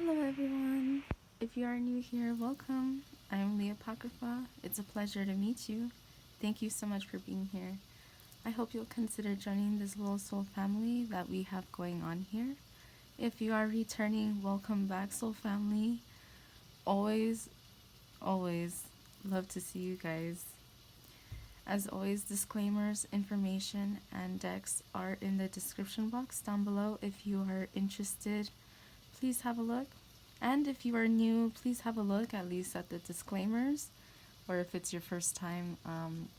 Hello everyone! If you are new here, welcome. I'm Leah Apocrypha. It's a pleasure to meet you. Thank you so much for being here. I hope you'll consider joining this little soul family that we have going on here. If you are returning, welcome back, soul family. Always, always love to see you guys. As always, disclaimers, information, and decks are in the description box down below. If you are interested, please have a look. And if you are new, please have a look at least at the disclaimers, or if it's your first time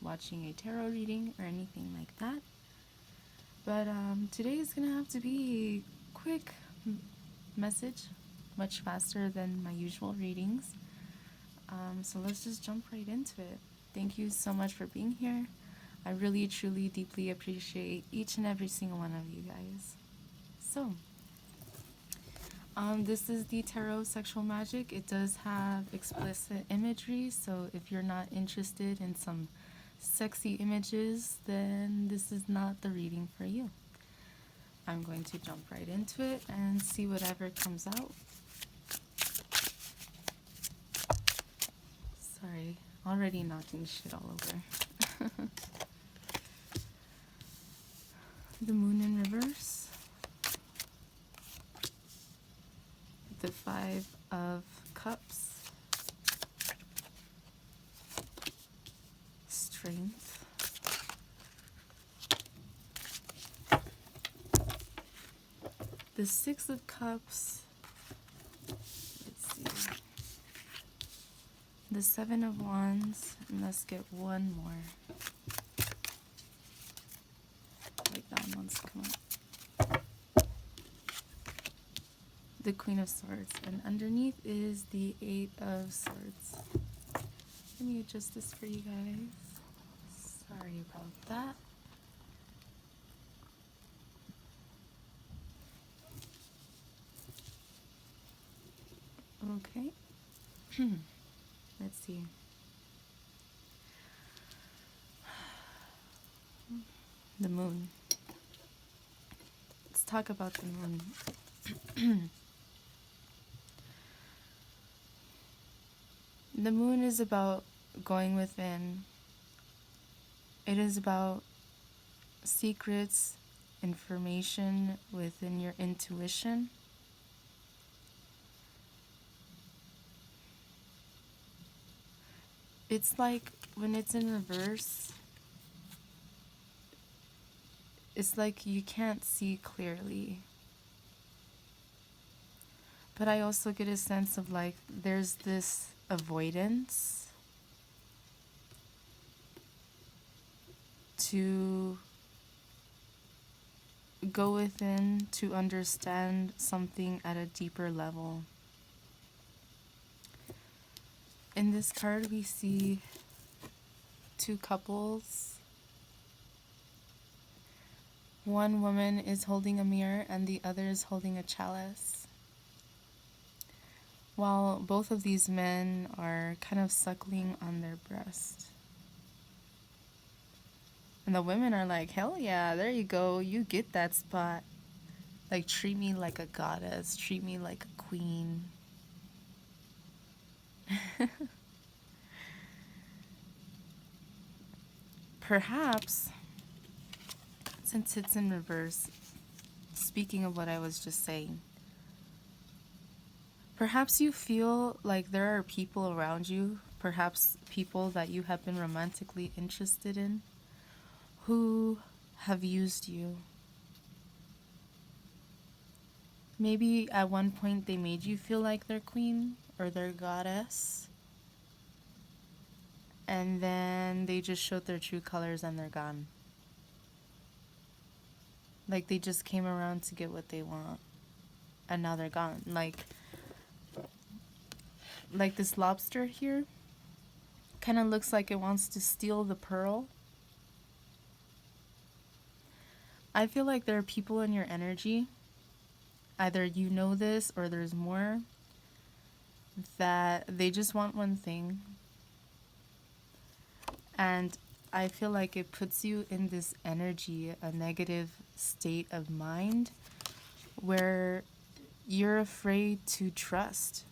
watching a tarot reading or anything like that. But today is going to have to be a quick message, much faster than my usual readings. So let's just jump right into it. Thank you so much for being here. I really, truly, deeply appreciate each and every single one of you guys. So, this is the Tarot Sexual Magic. It does have explicit imagery, so if you're not interested in some sexy images, then this is not the reading for you. I'm going to jump right into it and see whatever comes out. Sorry, already knocking shit all over. The Moon in reverse. The Five of Cups. Strength. The Six of Cups. Let's see. The Seven of Wands. And let's get one more. Like that one's come up. The Queen of Swords. And underneath is the Eight of Swords. Let me adjust this for you guys. Sorry about that. Okay. Let's see. The moon. Let's talk about the moon. The moon is about going within. It is about secrets, information within your intuition. It's like when it's in reverse, it's like you can't see clearly. But I also get a sense of like there's this avoidance to go within to understand something at a deeper level. In this card we see two couples. One woman is holding a mirror and the other is holding a chalice. While both of these men are kind of suckling on their breast. And the women are like, hell yeah, there you go, you get that spot. Like, treat me like a goddess, treat me like a queen. Perhaps, since it's in reverse, speaking of what I was just saying, perhaps you feel like there are people around you, perhaps people that you have been romantically interested in, who have used you. Maybe at one point they made you feel like their queen or their goddess, and then they just showed their true colors and they're gone. Like they just came around to get what they want, and now they're gone. Like this lobster here kind of looks like it wants to steal the pearl. I feel like there are people in your energy, either you know this or there's more, that they just want one thing. And I feel like it puts you in this energy, a negative state of mind, where you're afraid to trust.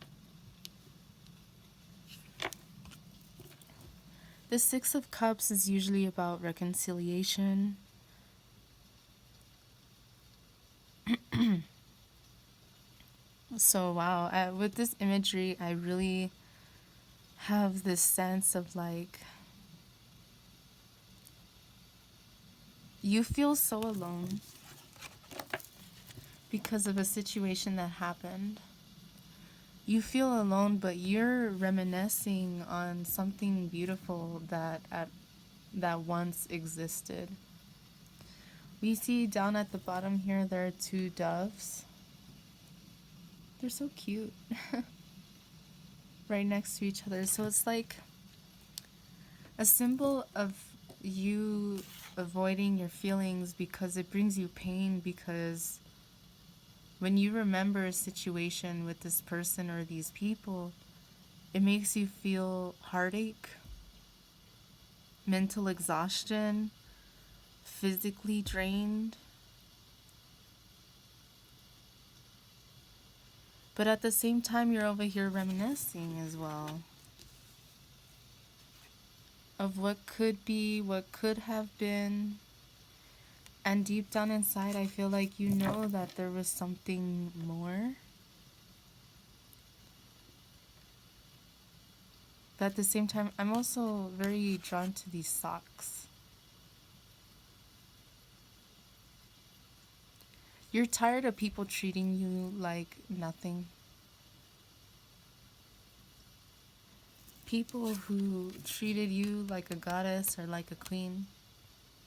The Six of Cups is usually about reconciliation. So, wow, with this imagery, I really have this sense of like, you feel so alone because of a situation that happened. You feel alone, but you're reminiscing on something beautiful that once existed. We see down at the bottom here, there are two doves. They're so cute. Right next to each other. So it's like a symbol of you avoiding your feelings because it brings you pain, because when you remember a situation with this person or these people, it makes you feel heartache, mental exhaustion, physically drained. But at the same time, you're over here reminiscing as well of what could be, what could have been. And deep down inside, I feel like you know that there was something more. But at the same time, I'm also very drawn to these socks. You're tired of people treating you like nothing. People who treated you like a goddess or like a queen,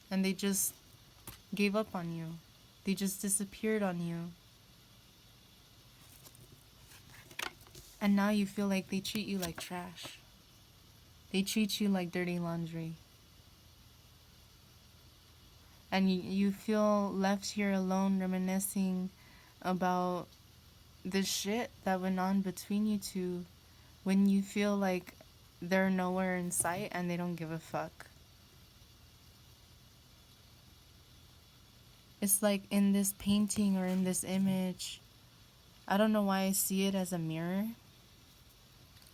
and they just gave up on you. They just disappeared on you. And now you feel like they treat you like trash. They treat you like dirty laundry. And you feel left here alone reminiscing about the shit that went on between you two, when you feel like they're nowhere in sight and they don't give a fuck. It's like in this painting or in this image, I don't know why I see it as a mirror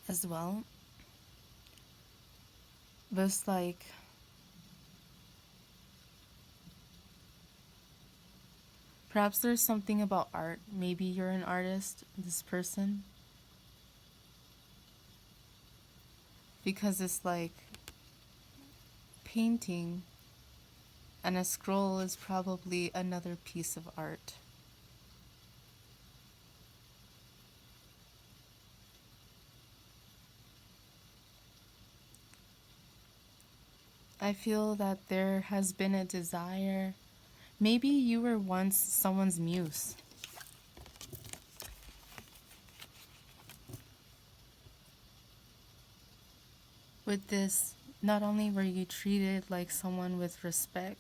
as well. But it's like, perhaps there's something about art. Maybe you're an artist, this person. Because it's like painting, and a scroll is probably another piece of art. I feel that there has been a desire. Maybe you were once someone's muse. With this, not only were you treated like someone with respect,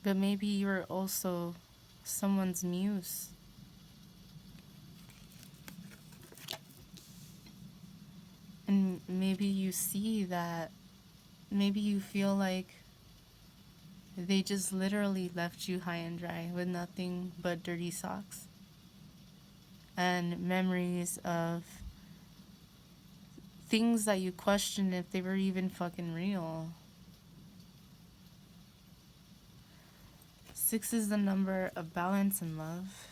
but maybe you were also someone's muse. And maybe you see that, maybe you feel like they just literally left you high and dry with nothing but dirty socks and memories of things that you questioned if they were even fucking real. 6 is the number of balance and love.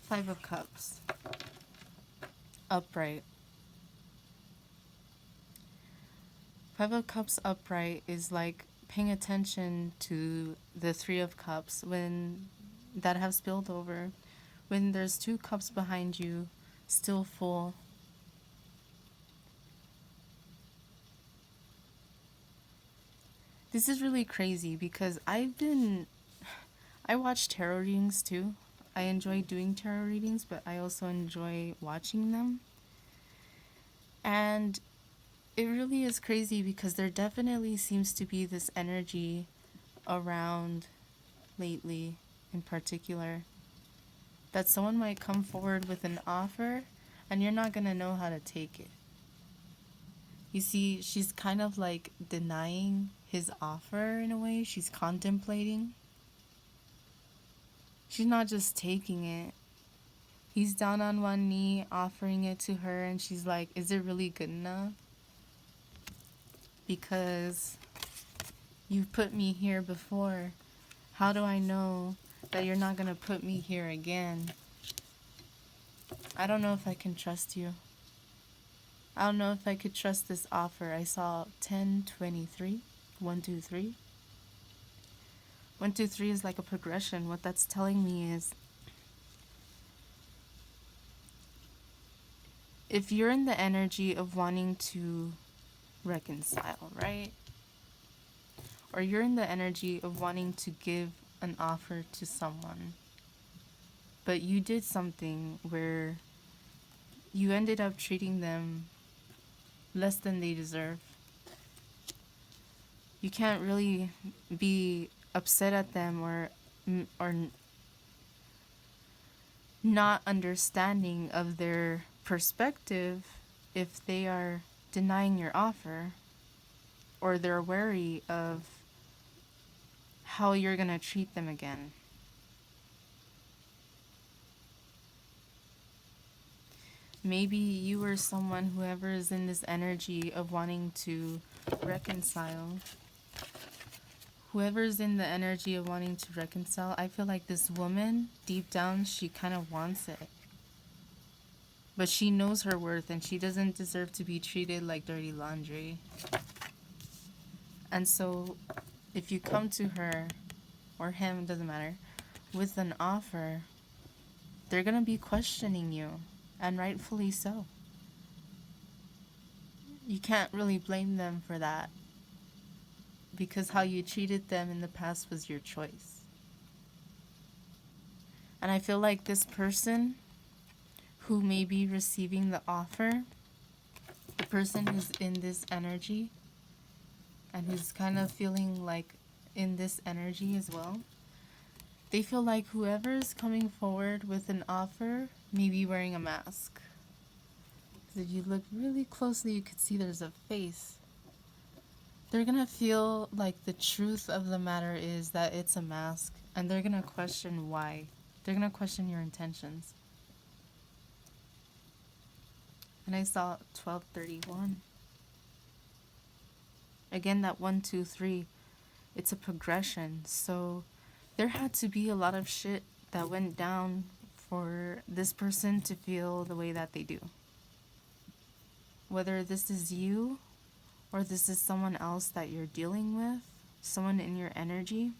5 of Cups. Upright. 5 of Cups upright is like paying attention to the 3 of Cups when that have spilled over. When there's 2 cups behind you, still full. This is really crazy because I watch tarot readings too. I enjoy doing tarot readings, but I also enjoy watching them. And it really is crazy because there definitely seems to be this energy around lately in particular that someone might come forward with an offer and you're not going to know how to take it. You see, she's kind of like denying his offer in a way. She's contemplating. She's not just taking it. He's down on one knee offering it to her, and she's like, is it really good enough? Because you've put me here before. How do I know that you're not going to put me here again? I don't know if I can trust you. I don't know if I could trust this offer. I saw 1023. 1, 2, 3. 1, 2, 3 is like a progression. What that's telling me is if you're in the energy of wanting to reconcile, right? Or you're in the energy of wanting to give an offer to someone, but you did something where you ended up treating them less than they deserve. You can't really be upset at them or not understanding of their perspective if they are denying your offer or they're wary of how you're going to treat them again. Maybe you or someone, whoever is in this energy of wanting to reconcile, whoever's in the energy of wanting to reconcile, I feel like this woman, deep down, she kind of wants it. But she knows her worth and she doesn't deserve to be treated like dirty laundry. And so if you come to her, or him, doesn't matter, with an offer, they're going to be questioning you. And rightfully so. You can't really blame them for that. Because how you treated them in the past was your choice. And I feel like this person who may be receiving the offer, the person who's in this energy, and who's kind of feeling like in this energy as well, they feel like whoever's coming forward with an offer may be wearing a mask. Because if you look really closely, you could see there's a face. They're going to feel like the truth of the matter is that it's a mask, and they're going to question why. They're going to question your intentions. And I saw 1231. Again, that 1, 2, 3, it's a progression. So there had to be a lot of shit that went down for this person to feel the way that they do. Whether this is you or this is someone else that you're dealing with, someone in your energy,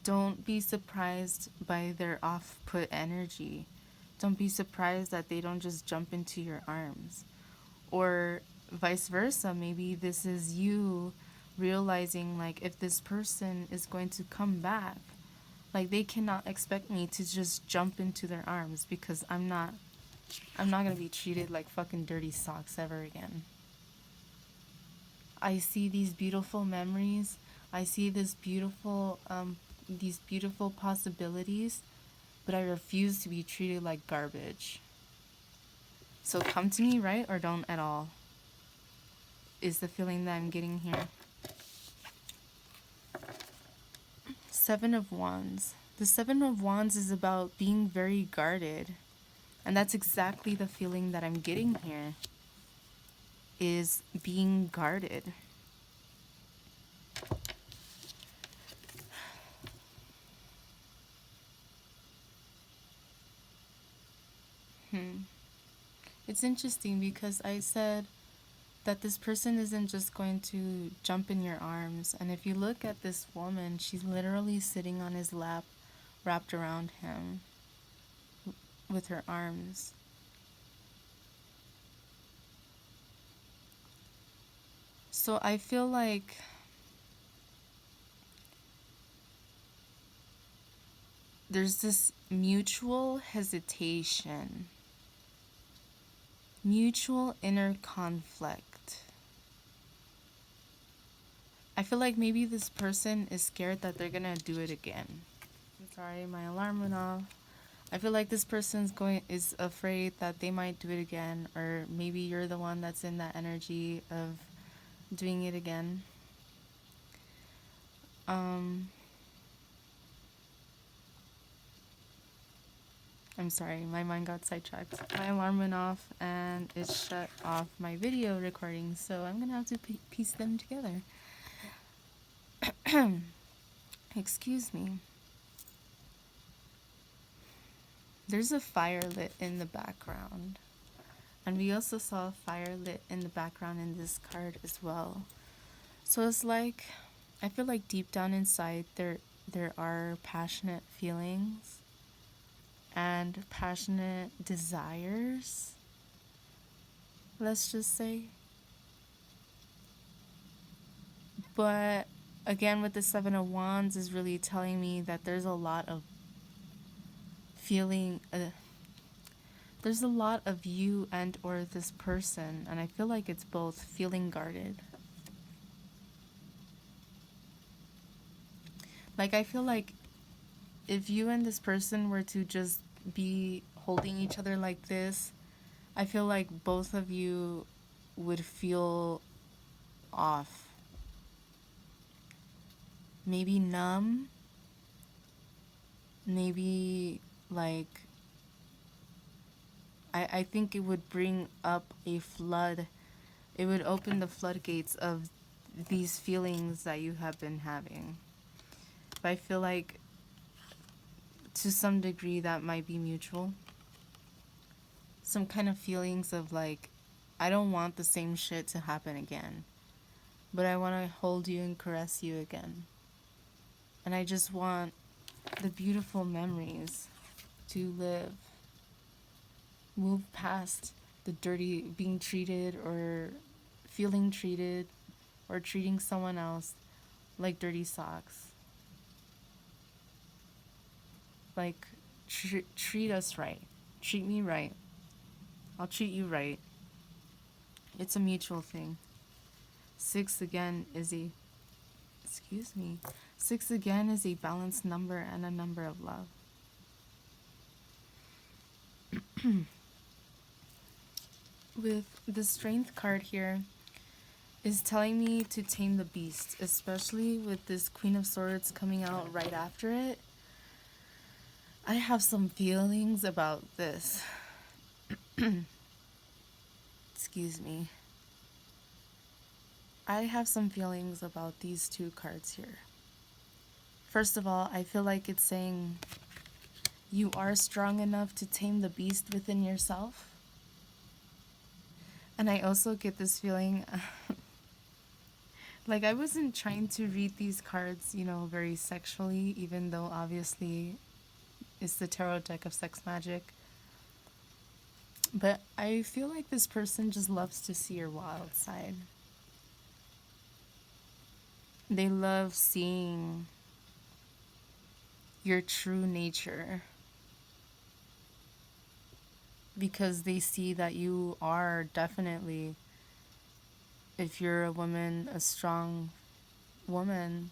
don't be surprised by their off-put energy. Don't be surprised that they don't just jump into your arms. Or vice versa, maybe this is you realizing like if this person is going to come back, like they cannot expect me to just jump into their arms because I'm not going to be treated like fucking dirty socks ever again. I see these beautiful memories. I see these beautiful possibilities, but I refuse to be treated like garbage. So come to me, right? Or don't at all, is the feeling that I'm getting here. 7 of Wands. The 7 of Wands is about being very guarded. And that's exactly the feeling that I'm getting here, is being guarded. It's interesting because I said that this person isn't just going to jump in your arms. And if you look at this woman, she's literally sitting on his lap, wrapped around him with her arms. So I feel like there's this mutual hesitation, mutual inner conflict. I feel like maybe this person is scared that they're gonna do it again. I'm sorry, my alarm went off. I feel like this person's is afraid that they might do it again, or maybe you're the one that's in that energy of doing it again. I'm sorry, my mind got sidetracked. My alarm went off and it shut off my video recording, so I'm gonna have to piece them together. Excuse me. There's a fire lit in the background. And we also saw a fire lit in the background in this card as well. So it's like, I feel like deep down inside there are passionate feelings and passionate desires, let's just say. But again, with the Seven of Wands is really telling me that there's a lot of feeling, there's a lot of you and or this person, and I feel like it's both feeling guarded. Like, I feel like if you and this person were to just be holding each other like this, I feel like both of you would feel off. Maybe numb. Maybe like, I think it would bring up a flood. It would open the floodgates of these feelings that you have been having. But I feel like to some degree that might be mutual. Some kind of feelings of like, I don't want the same shit to happen again, but I want to hold you and caress you again. And I just want the beautiful memories to live. Move past the dirty being treated or feeling treated or treating someone else like dirty socks. Like, treat us right. Treat me right. I'll treat you right. It's a mutual thing. 6 again is a, excuse me, 6 again is a balanced number and a number of love. With the Strength card here is telling me to tame the beast, especially with this Queen of Swords coming out right after it. I have some feelings about this. Excuse me. I have some feelings about these two cards here. First of all, I feel like it's saying you are strong enough to tame the beast within yourself. And I also get this feeling, like I wasn't trying to read these cards, very sexually, even though obviously it's the tarot deck of sex magic. But I feel like this person just loves to see your wild side. They love seeing your true nature because they see that you are definitely, if you're a woman, a strong woman,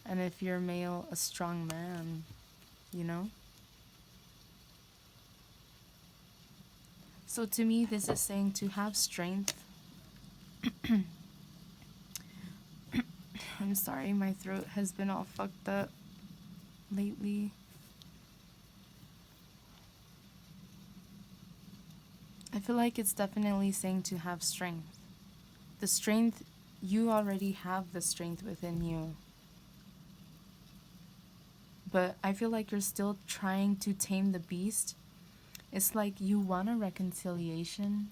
and if you're male, a strong man, So to me, this is saying to have strength. I'm sorry, my throat has been all fucked up lately. I feel like it's definitely saying to have strength. The strength, you already have the strength within you. But I feel like you're still trying to tame the beast. It's like you want a reconciliation,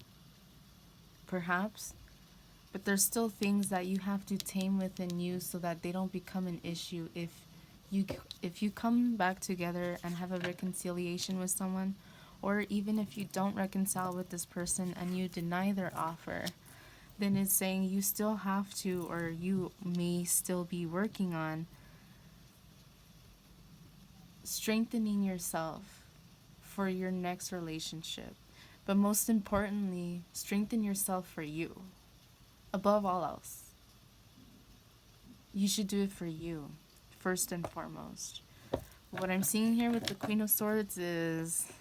perhaps, but there's still things that you have to tame within you so that they don't become an issue. If you come back together and have a reconciliation with someone, or even if you don't reconcile with this person and you deny their offer, then it's saying you still have to, or you may still be working on strengthening yourself for your next relationship. But most importantly, strengthen yourself for you. Above all else. You should do it for you, first and foremost. What I'm seeing here with the Queen of Swords is...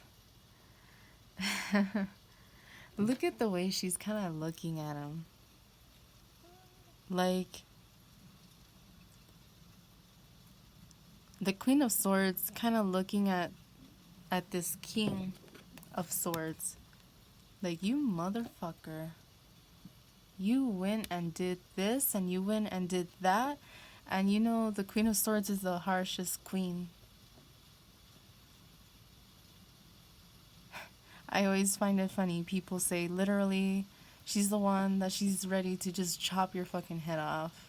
look at the way she's kind of looking at him. Like, the Queen of Swords kind of looking at this King of Swords. Like, you motherfucker. You went and did this, and you went and did that. And you know, the Queen of Swords is the harshest queen. I always find it funny. People say, literally, she's the one that she's ready to just chop your fucking head off.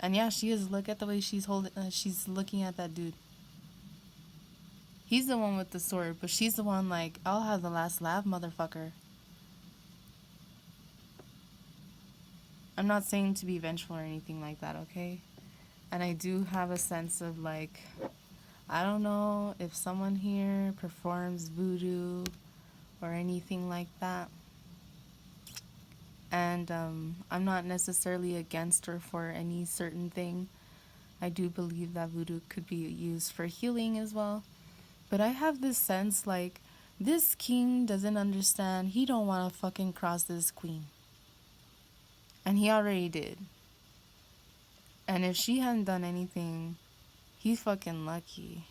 And yeah, she is. Look at the way she's looking at that dude. He's the one with the sword, but she's the one like, I'll have the last laugh, motherfucker. I'm not saying to be vengeful or anything like that, okay? And I do have a sense of like, I don't know if someone here performs voodoo or anything like that. And I'm not necessarily against or for any certain thing. I do believe that voodoo could be used for healing as well. But I have this sense like, this king doesn't understand. He don't want to fucking cross this queen. And he already did. And if she hadn't done anything, he's fucking lucky.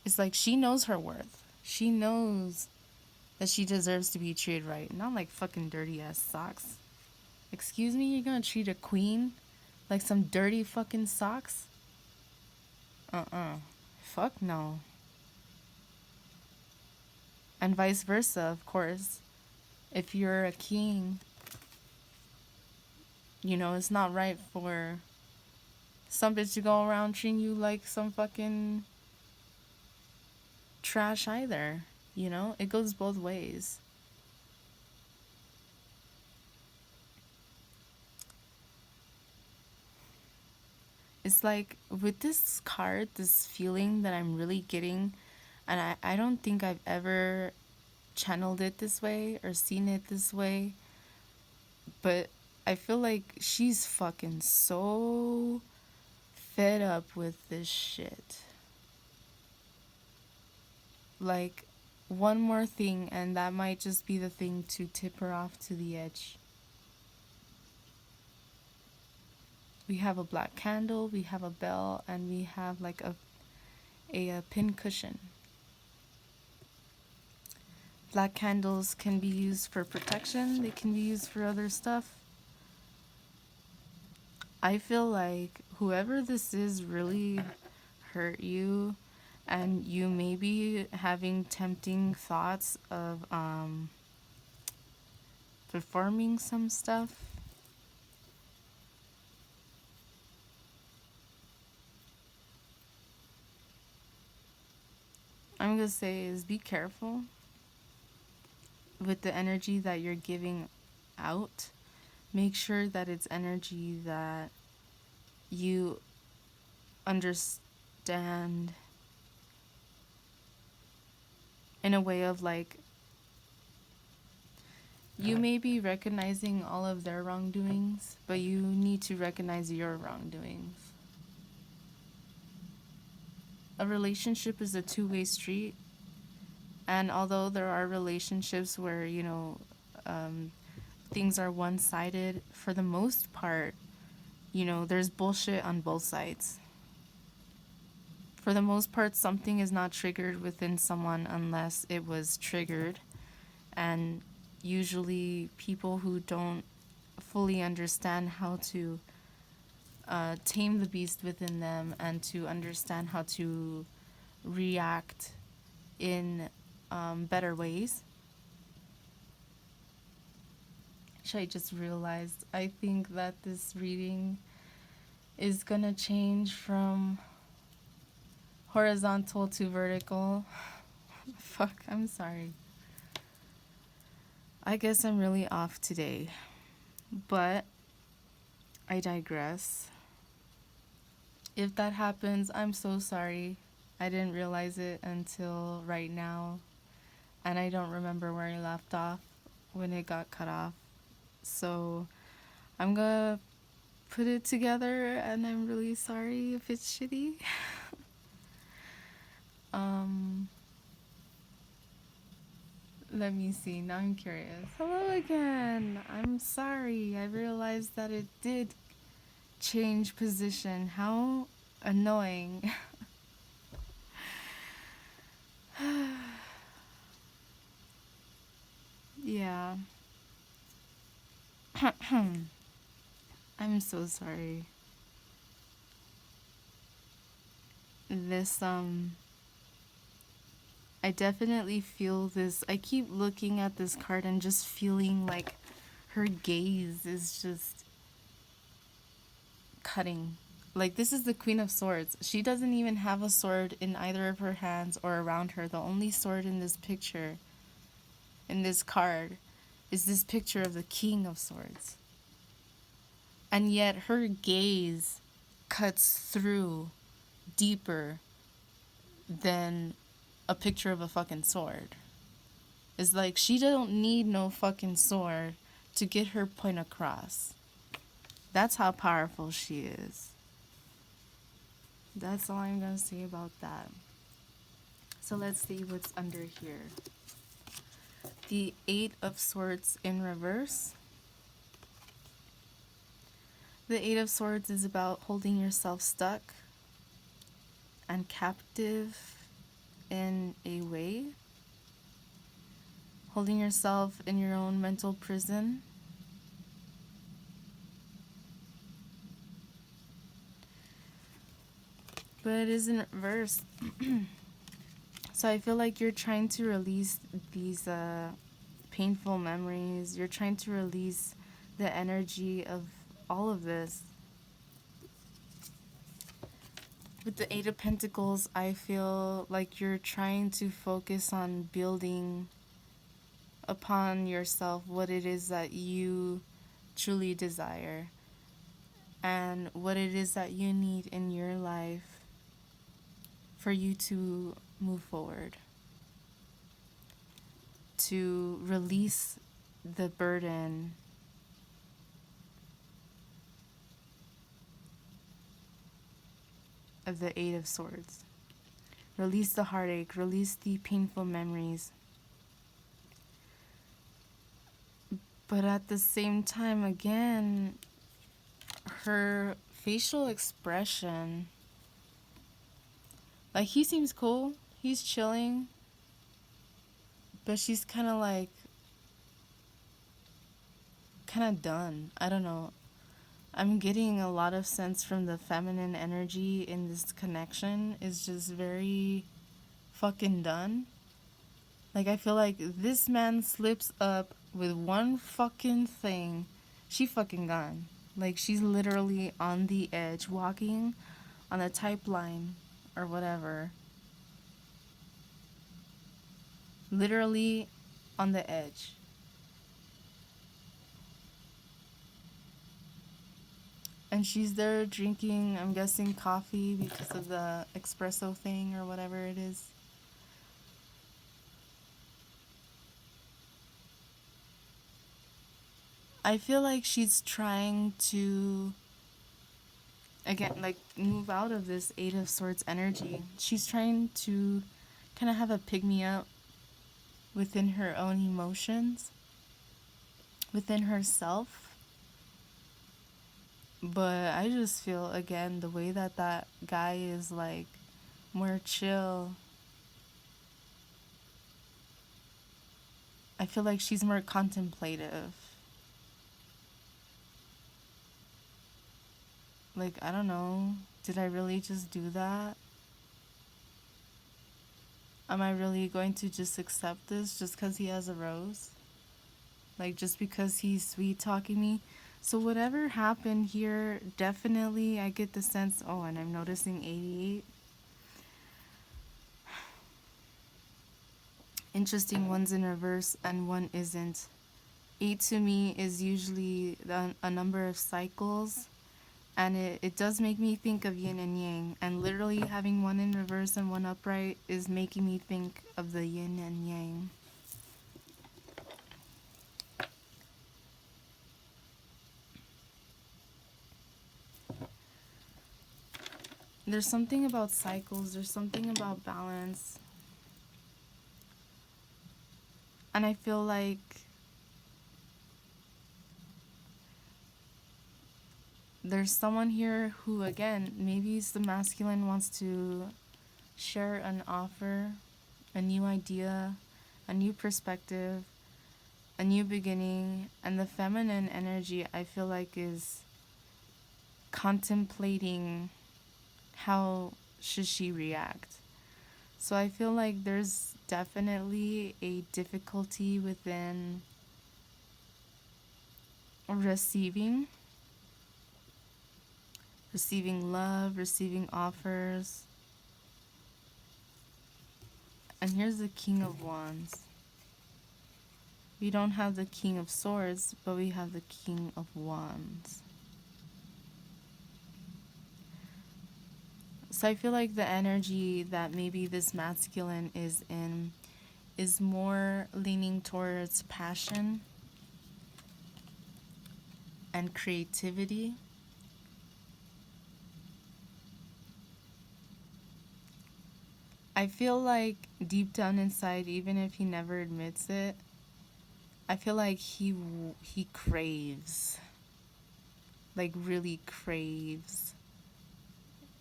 It's like she knows her worth. She knows that she deserves to be treated right. Not like fucking dirty ass socks. Excuse me, you're gonna treat a queen like some dirty fucking socks? Fuck no. And vice versa, of course. If you're a king, you know, it's not right for some bitch to go around treating you like some fucking trash either. You know, it goes both ways. It's like with this card, this feeling that I'm really getting, and I don't think I've ever channeled it this way or seen it this way, but I feel like she's fucking so fed up with this shit. Like, one more thing, and that might just be the thing to tip her off to the edge. We have a black candle, we have a bell, and we have like a pin cushion. Black candles can be used for protection, they can be used for other stuff. I feel like whoever this is really hurt you, and you may be having tempting thoughts of performing some stuff. I'm gonna say is be careful with the energy that you're giving out. Make sure that it's energy that you understand in a way of like, you may be recognizing all of their wrongdoings, but you need to recognize your wrongdoings. A relationship is a two-way street, and although there are relationships where, you know, things are one-sided, for the most part, you know, there's bullshit on both sides. For the most part, something is not triggered within someone unless it was triggered. And usually people who don't fully understand how to tame the beast within them and to understand how to react in better ways. I just realized I think that this reading is gonna change from horizontal to vertical. Fuck, I'm sorry. I guess I'm really off today, but I digress. If that happens, I'm so sorry. I didn't realize it until right now, and I don't remember where I left off when it got cut off. So I'm gonna put it together, and I'm really sorry if it's shitty. Let me see. Now I'm curious. Hello again. I'm sorry. I realized that it did change position. How annoying. Yeah. I'm so sorry. This, I definitely feel this. I keep looking at this card and just feeling like her gaze is just cutting. Like, this is the Queen of Swords. She doesn't even have a sword in either of her hands or around her. The only sword in this picture, in this card, is this picture of the King of Swords. And yet her gaze cuts through deeper than a picture of a fucking sword. It's like she don't need no fucking sword to get her point across. That's how powerful she is. That's all I'm gonna say about that. So let's see what's under here. The Eight of Swords in reverse. The Eight of Swords is about holding yourself stuck and captive in a way. Holding yourself in your own mental prison. But it is in reverse. So I feel like you're trying to release these painful memories. You're trying to release the energy of all of this. With the Eight of Pentacles, I feel like you're trying to focus on building upon yourself what it is that you truly desire and what it is that you need in your life for you to move forward, to release the burden of the Eight of Swords. Release the heartache, release the painful memories. But at the same time, again, her facial expression, like, he seems cool, he's chilling, but she's kind of like, kind of done. I don't know. I'm getting a lot of sense from the feminine energy in this connection is just very fucking done. Like, I feel like this man slips up with one fucking thing, she fucking gone. Like, she's literally on the edge, walking on a type line or whatever. Literally on the edge. And she's there drinking, I'm guessing, coffee because of the espresso thing or whatever it is. I feel like she's trying to, again, like, move out of this Eight of Swords energy. She's trying to kind of have a pick-me-up within her own emotions, within herself. But I just feel, again, the way that that guy is, like, more chill. I feel like she's more contemplative. Like, I don't know. Did I really just do that? Am I really going to just accept this just because he has a rose? Like, just because he's sweet-talking me? So whatever happened here, definitely I get the sense... Oh, and I'm noticing 88. Interesting, one's in reverse and one isn't. 8 to me is usually a number of cycles. And it does make me think of yin and yang. And literally having one in reverse and one upright is making me think of the yin and yang. There's something about cycles. There's something about balance. And I feel like there's someone here who, again, maybe the masculine wants to share an offer, a new idea, a new perspective, a new beginning. And the feminine energy, I feel like, is contemplating how should she react. So I feel like there's definitely a difficulty within receiving love, receiving offers. And here's the King of Wands. We don't have the King of Swords, but we have the King of Wands. So I feel like the energy that maybe this masculine is in is more leaning towards passion and creativity. I feel like deep down inside, even if he never admits it, I feel like he craves, like really craves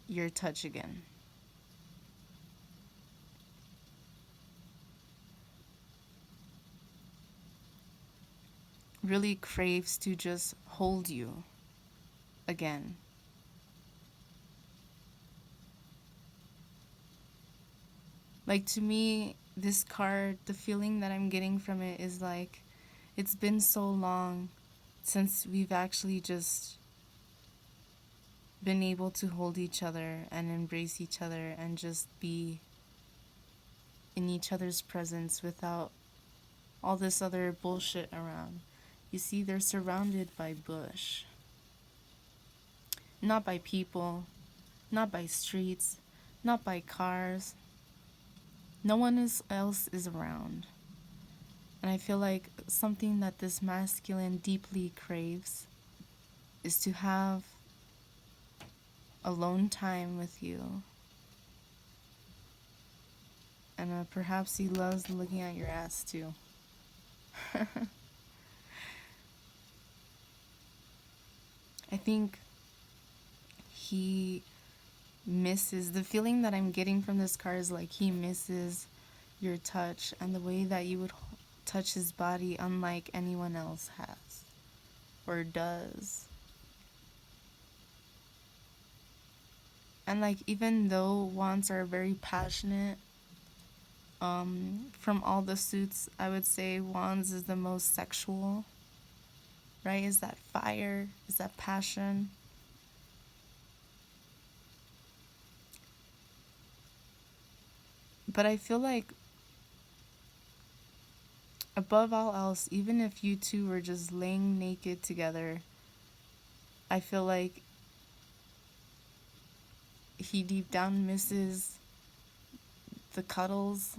your touch again. Really craves to just hold you again. Like, to me, this card, the feeling that I'm getting from it is like, it's been so long since we've actually just been able to hold each other and embrace each other and just be in each other's presence without all this other bullshit around. You see, they're surrounded by bush. Not by people, not by streets, not by cars. No one else is around. And I feel like something that this masculine deeply craves is to have alone time with you. And perhaps he loves looking at your ass too. I think he misses, the feeling that I'm getting from this card is like he misses your touch and the way that you would touch his body unlike anyone else has or does. And like, even though wands are very passionate, from all the suits, I would say wands is the most sexual, right? Is that fire, is that passion. But I feel like above all else, even if you two were just laying naked together, I feel like he deep down misses the cuddles.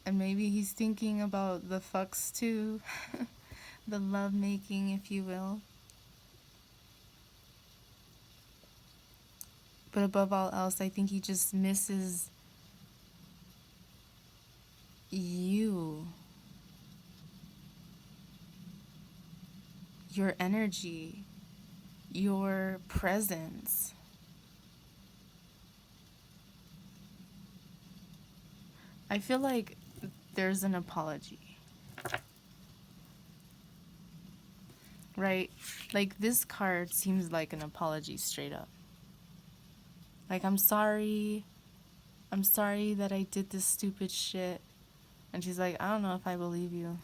And maybe he's thinking about the fucks too. The love making, if you will. But above all else, I think he just misses you. Your energy. Your presence. I feel like there's an apology. Right? Like, this card seems like an apology straight up. Like, I'm sorry that I did this stupid shit. And she's like, I don't know if I believe you.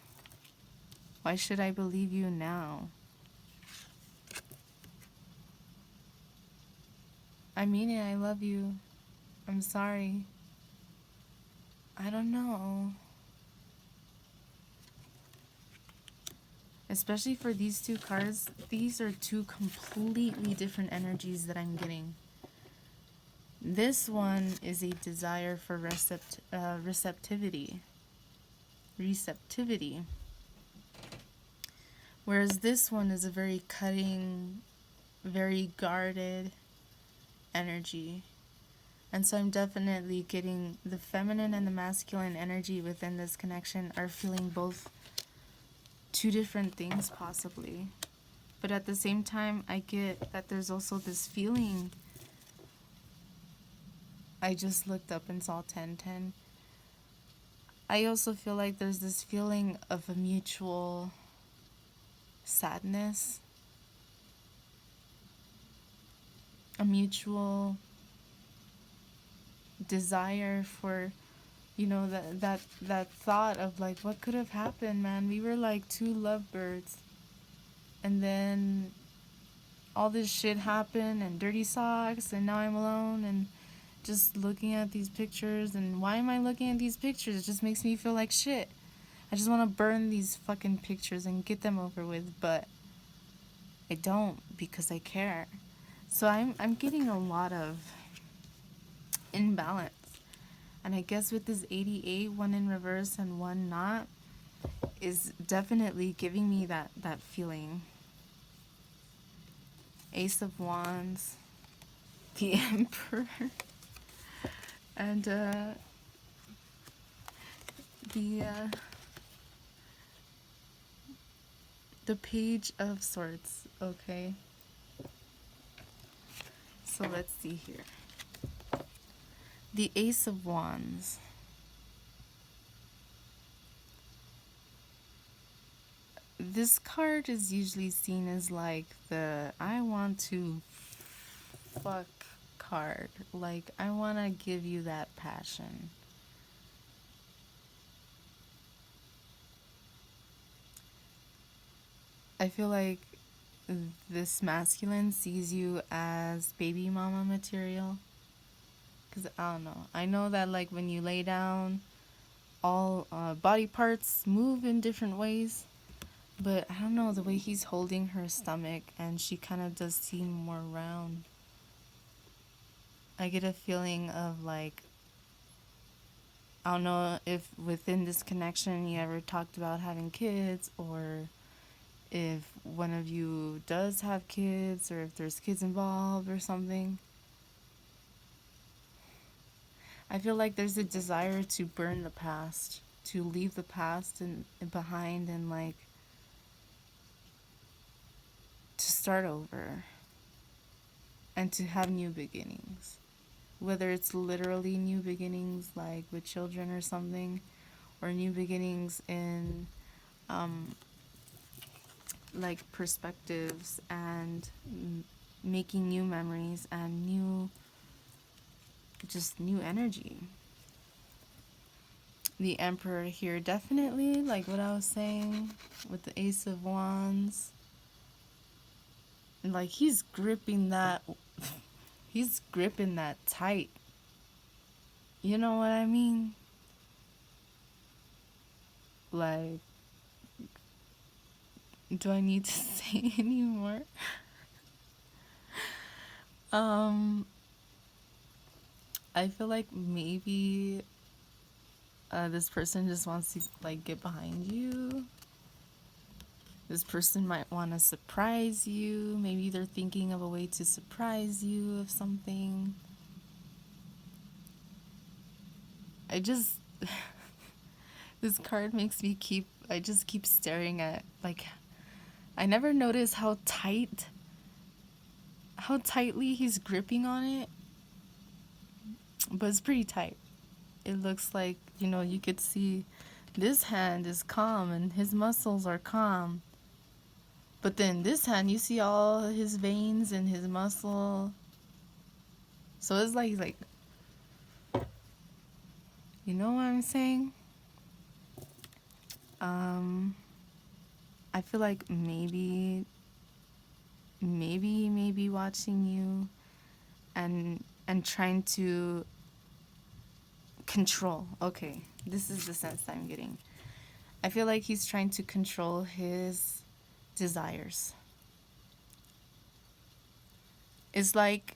Why should I believe you now? I mean it, I love you. I'm sorry. I don't know. Especially for these two cards, these are two completely different energies that I'm getting. This one is a desire for receptivity. Whereas this one is a very cutting, very guarded energy. And so I'm definitely getting the feminine and the masculine energy within this connection are feeling both two different things possibly. But at the same time, I get that there's also this feeling. I just looked up and saw 1010. I also feel like there's this feeling of a mutual sadness, a mutual desire for, you know, that thought of like, what could have happened, man? We were like two lovebirds, and then all this shit happened, and dirty socks, and now I'm alone, and just looking at these pictures. And why am I looking at these pictures? It just makes me feel like shit. I just want to burn these fucking pictures and get them over with, but I don't, because I care. So I'm getting a lot of imbalance. And I guess with this 88, one in reverse and one not, is definitely giving me that feeling. Ace of Wands, the Emperor, and the Page of Swords. Okay, so let's see here. The Ace of Wands. This card is usually seen as like the I want to fuck card. Like, I want to give you that passion. I feel like this masculine sees you as baby mama material. Because, I don't know. I know that, like, when you lay down, all body parts move in different ways. But, I don't know, the way he's holding her stomach, and she kind of does seem more round. I get a feeling of, like, I don't know if within this connection you ever talked about having kids, or if one of you does have kids, or if there's kids involved or something. I feel like there's a desire to burn the past, to leave the past and behind, and like to start over and to have new beginnings. Whether it's literally new beginnings like with children or something, or new beginnings in like perspectives and making new memories and new energy. The Emperor here, definitely, like what I was saying with the Ace of Wands. Like, he's gripping that tight. You know what I mean? Like, do I need to say any more? I feel like maybe this person just wants to like get behind you. This person might want to surprise you. Maybe they're thinking of a way to surprise you of something. I just this card makes me I just keep staring at, like, I never noticed how tightly he's gripping on it. But it's pretty tight. It looks like, you know, you could see this hand is calm and his muscles are calm. But then this hand, you see all his veins and his muscle. So it's like, you know what I'm saying? I feel like maybe watching you and trying to control. Okay, this is the sense I'm getting. I feel like he's trying to control his desires. It's like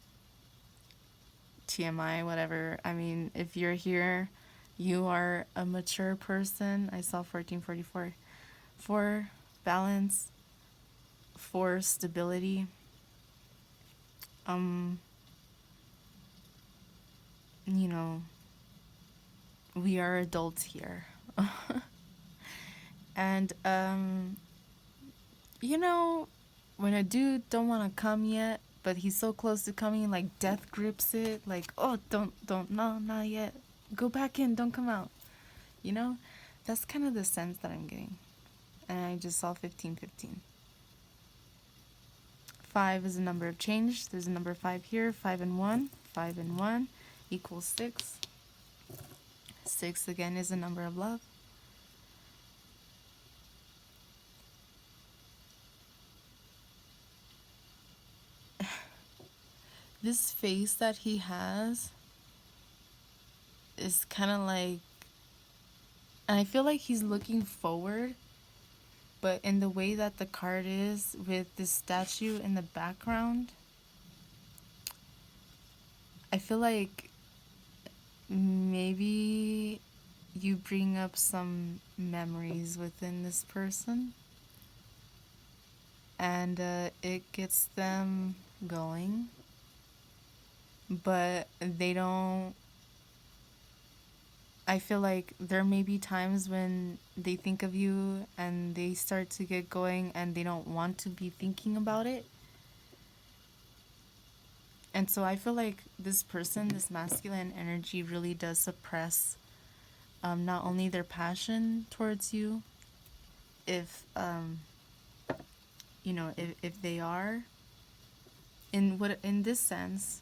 TMI, whatever. I mean, if you're here, you are a mature person. I saw 1444. For balance, for stability. you know, we are adults here. And you know, when a dude don't want to come yet, but he's so close to coming, like death grips it, like, oh, don't, no, not yet. Go back in, don't come out. You know, that's kind of the sense that I'm getting. And I just saw 1515. 5 is a number of change. There's a number 5 here. 5 and 1. 5 and 1 equals 6. 6 again is a number of love. This face that he has is kind of like, and I feel like he's looking forward, but in the way that the card is with this statue in the background, I feel like maybe you bring up some memories within this person, and it gets them going, but they don't. I feel like there may be times when they think of you and they start to get going and they don't want to be thinking about it. And so I feel like this person, this masculine energy, really does suppress not only their passion towards you, if you know, if they are in this sense,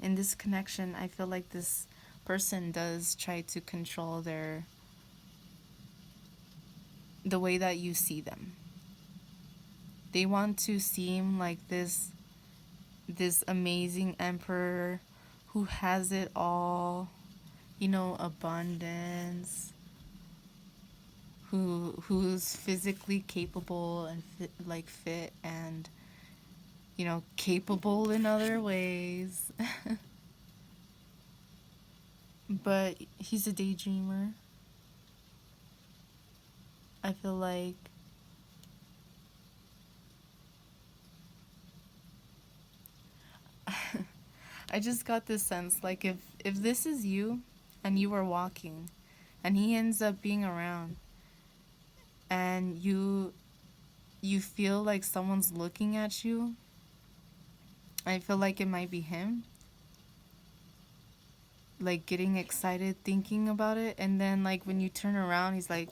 in this connection, I feel like this person does try to control the way that you see them. They want to seem like this amazing emperor who has it all, you know, abundance, who's physically capable and fit and, you know, capable in other ways. But he's a daydreamer. I feel like I just got this sense, like, if this is you and you are walking and he ends up being around and you feel like someone's looking at you, I feel like it might be him, like getting excited thinking about it, and then like when you turn around, he's like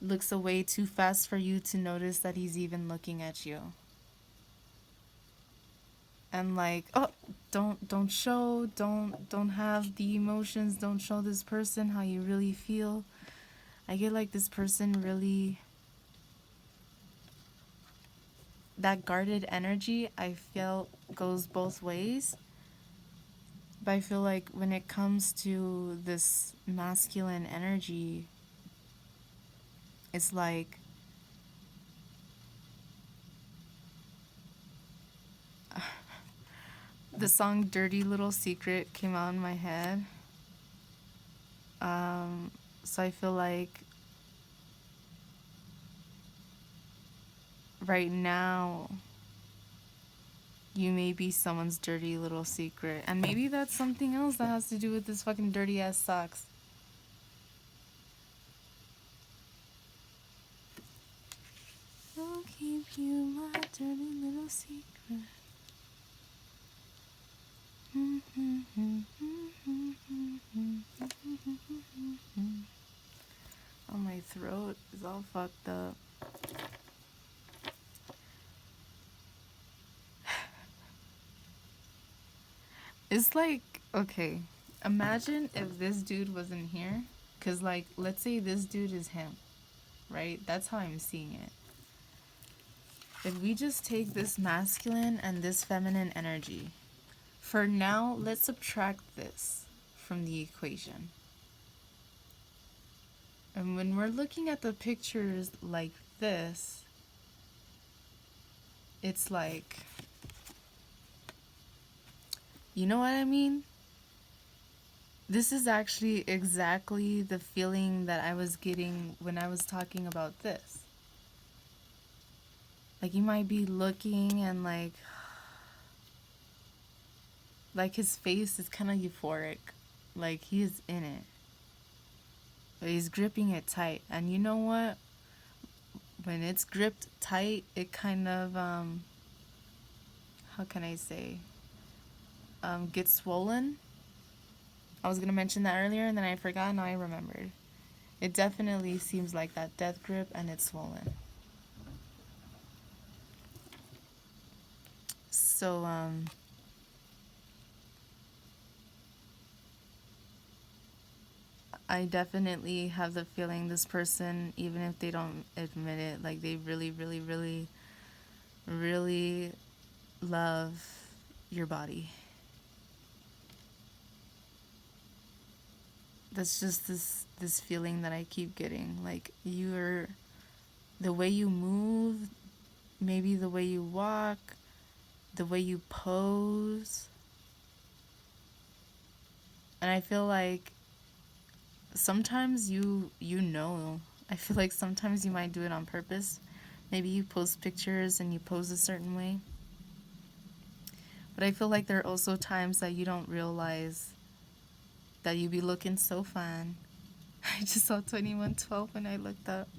looks away too fast for you to notice that he's even looking at you. And like, oh, don't have the emotions, don't show this person how you really feel. I get like this person really, that guarded energy I feel goes both ways. But I feel like when it comes to this masculine energy, it's like the song Dirty Little Secret came out in my head. So I feel like right now you may be someone's dirty little secret. And maybe that's something else that has to do with this fucking dirty ass socks. I'll keep you my dirty little secret. Oh, my throat is all fucked up. It's like, okay, imagine if this dude wasn't here. Because, like, let's say this dude is him, right? That's how I'm seeing it. If we just take this masculine and this feminine energy, for now, let's subtract this from the equation. And when we're looking at the pictures like this, it's like, you know what I mean? This is actually exactly the feeling that I was getting when I was talking about this. Like, you might be looking and like his face is kind of euphoric. Like, he's in it. But he's gripping it tight. And you know what? When it's gripped tight, it kind of, how can I say? Gets swollen. I was going to mention that earlier and then I forgot. Now I remembered. It definitely seems like that death grip and it's swollen. So, I definitely have the feeling this person, even if they don't admit it, like they really, really, really, really love your body. That's just this feeling that I keep getting. Like you're, the way you move, maybe the way you walk, the way you pose. And I feel like sometimes you know, I feel like sometimes you might do it on purpose. Maybe you post pictures and you pose a certain way. But I feel like there are also times that you don't realize that you be looking so fine. I just saw 2112 when I looked up.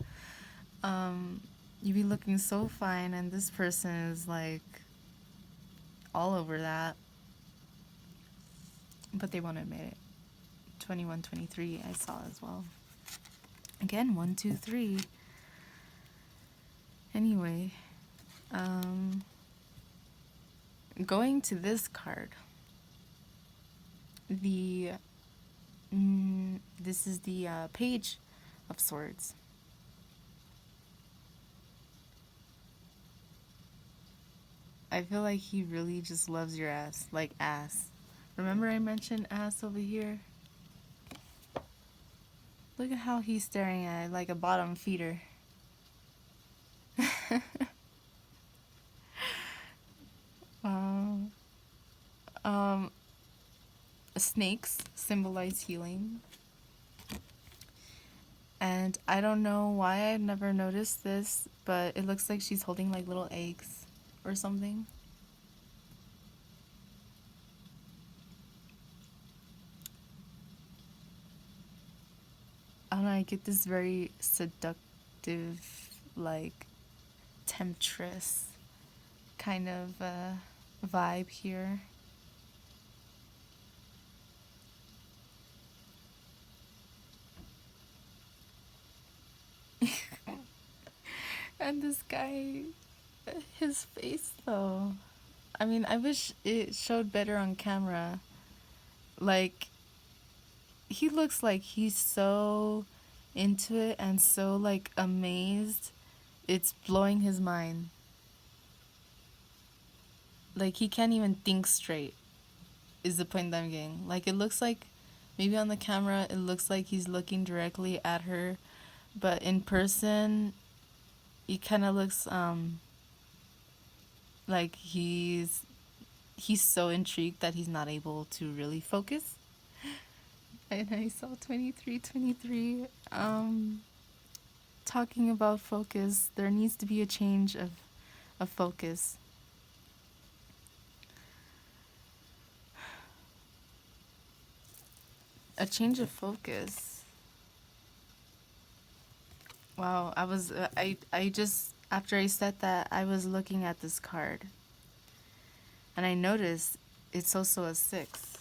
You be looking so fine and this person is like all over that. But they won't admit it. 2123 I saw as well. Again, 123. Anyway, going to this card. This is the Page of Swords. I feel like he really just loves your ass, like ass. Remember I mentioned ass over here? Look at how he's staring at it, like a bottom feeder. Snakes symbolize healing. And I don't know why I've never noticed this, but it looks like she's holding like little eggs or something. I don't know, I get this very seductive, like temptress kind of vibe here. And this guy, his face though. I mean, I wish it showed better on camera. Like, he looks like he's so into it and so like amazed. It's blowing his mind. Like, he can't even think straight, is the point that I'm getting. Like, it looks like, maybe on the camera, it looks like he's looking directly at her. But in person, he kind of looks, like he's so intrigued that he's not able to really focus. And I saw 2323 talking about focus. There needs to be a change of focus. A change of focus. Wow, I just, after I said that, I was looking at this card. And I noticed it's also a 6.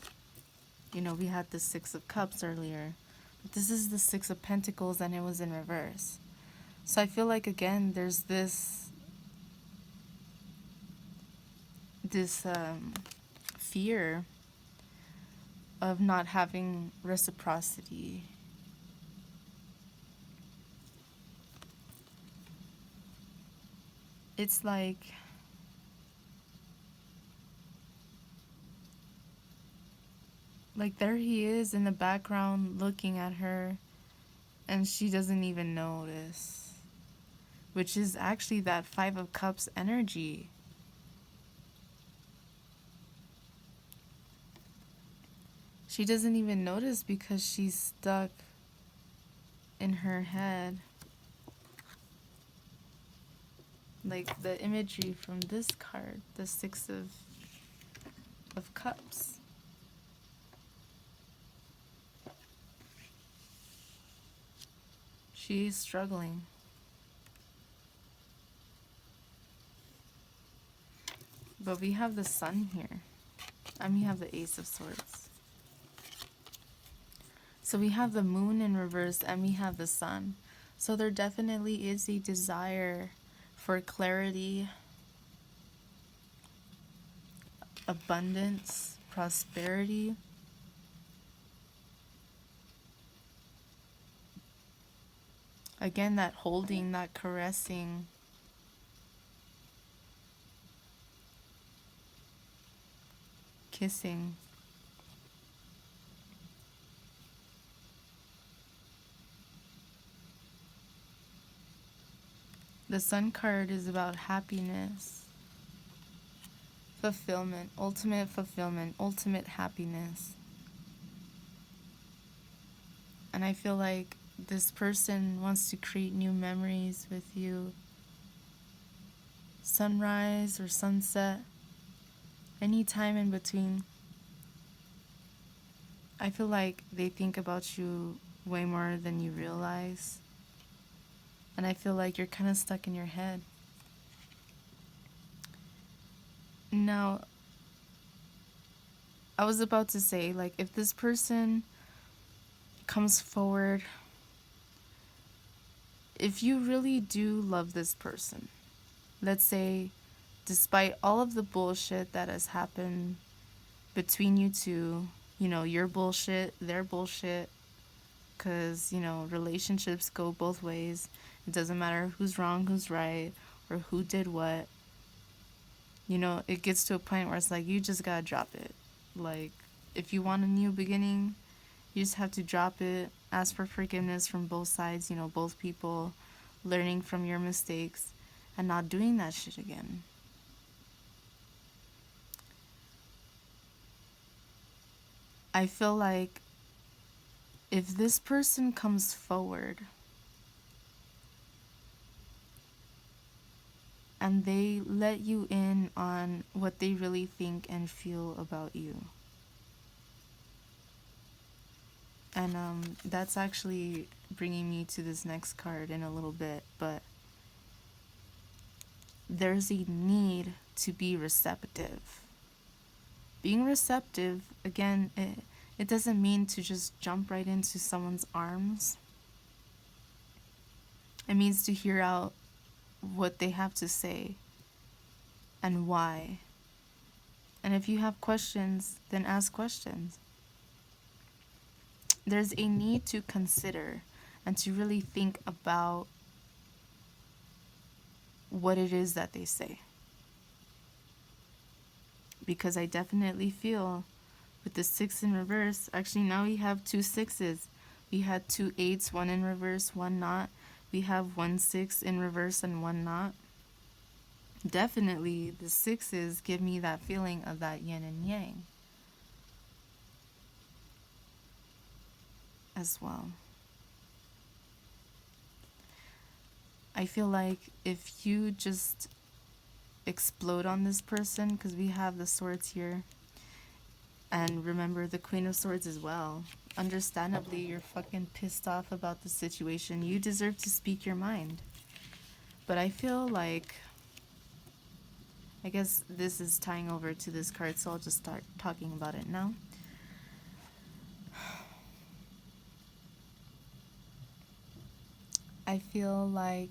You know, we had the 6 of Cups earlier. But this is the 6 of Pentacles and it was in reverse. So I feel like, again, there's this fear of not having reciprocity. It's like there he is in the background looking at her and she doesn't even notice, which is actually that 5 of Cups energy. She doesn't even notice because she's stuck in her head. Like the imagery from this card, the 6 of Cups. She's struggling. But we have the sun here. And we have the Ace of Swords. So we have the moon in reverse and we have the sun. So there definitely is a desire for clarity, abundance, prosperity. Again, that holding, that caressing. Kissing. The Sun card is about happiness, fulfillment, ultimate happiness. And I feel like this person wants to create new memories with you. Sunrise or sunset, any time in between. I feel like they think about you way more than you realize. And I feel like you're kind of stuck in your head. Now, I was about to say, like, if this person comes forward, if you really do love this person, let's say, despite all of the bullshit that has happened between you two, you know, your bullshit, their bullshit, because, you know, relationships go both ways. It doesn't matter who's wrong, who's right, or who did what. You know, it gets to a point where it's like, you just gotta drop it. Like, if you want a new beginning, you just have to drop it, ask for forgiveness from both sides, you know, both people, learning from your mistakes, and not doing that shit again. I feel like if this person comes forward and they let you in on what they really think and feel about you, and that's actually bringing me to this next card in a little bit, but there's a need to be receptive. Being receptive, again, it doesn't mean to just jump right into someone's arms. It means to hear out what they have to say and why. And if you have questions, then ask questions. There's a need to consider and to really think about what it is that they say. Because I definitely feel with the 6 in reverse, actually now we have 2 6s. We had 2 8s, 1 in reverse, 1 not. We have 1 6 in reverse and 1 not. Definitely the 6s give me that feeling of that yin and yang as well. I feel like if you just explode on this person, because we have the swords here, and remember the Queen of Swords as well. Understandably, you're fucking pissed off about the situation. You deserve to speak your mind. But I feel like, I guess this is tying over to this card, so I'll just start talking about it now. I feel like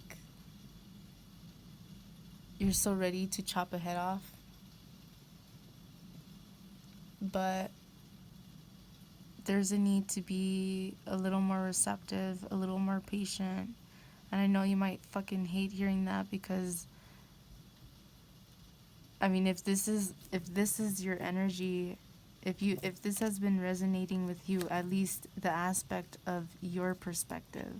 you're so ready to chop a head off, but there's a need to be a little more receptive, a little more patient. And I know you might fucking hate hearing that, because I mean, if this is your energy, if this has been resonating with you, at least the aspect of your perspective,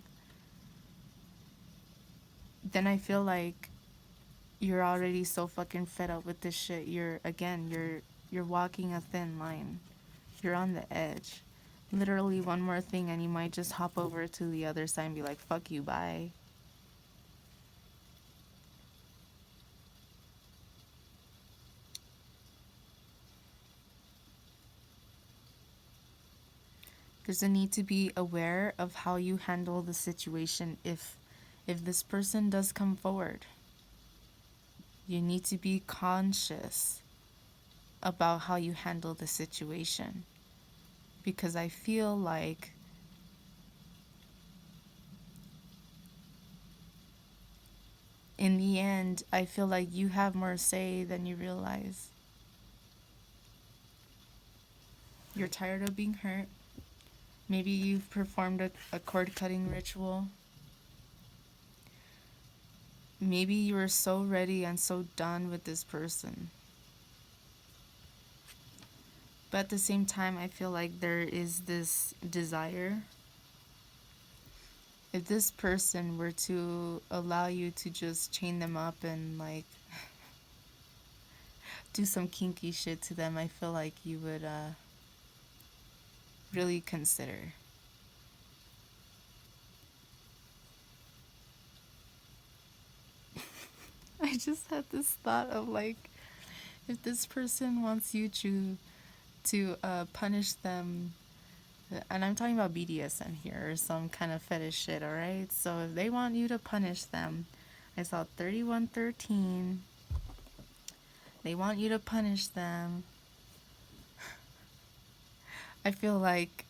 then I feel like you're already so fucking fed up with this shit. You're walking a thin line. You're on the edge. Literally one more thing and you might just hop over to the other side and be like, fuck you, bye. person need to be aware of how you handle the situation. If this person does come forward, you need to be conscious about how you handle the situation, because I feel like in the end, I feel like you have more say than you realize. You're tired of being hurt. Maybe you've performed a cord cutting ritual. Maybe you are so ready and so done with this person. But at the same time, I feel like there is this desire. If this person were to allow you to just chain them up and like do some kinky shit to them, I feel like you would really consider. I just had this thought of like, if this person wants you to punish them, and I'm talking about BDSM here, or some kind of fetish shit, alright? So if they want you to punish them, I saw 3113, they want you to punish them, I feel like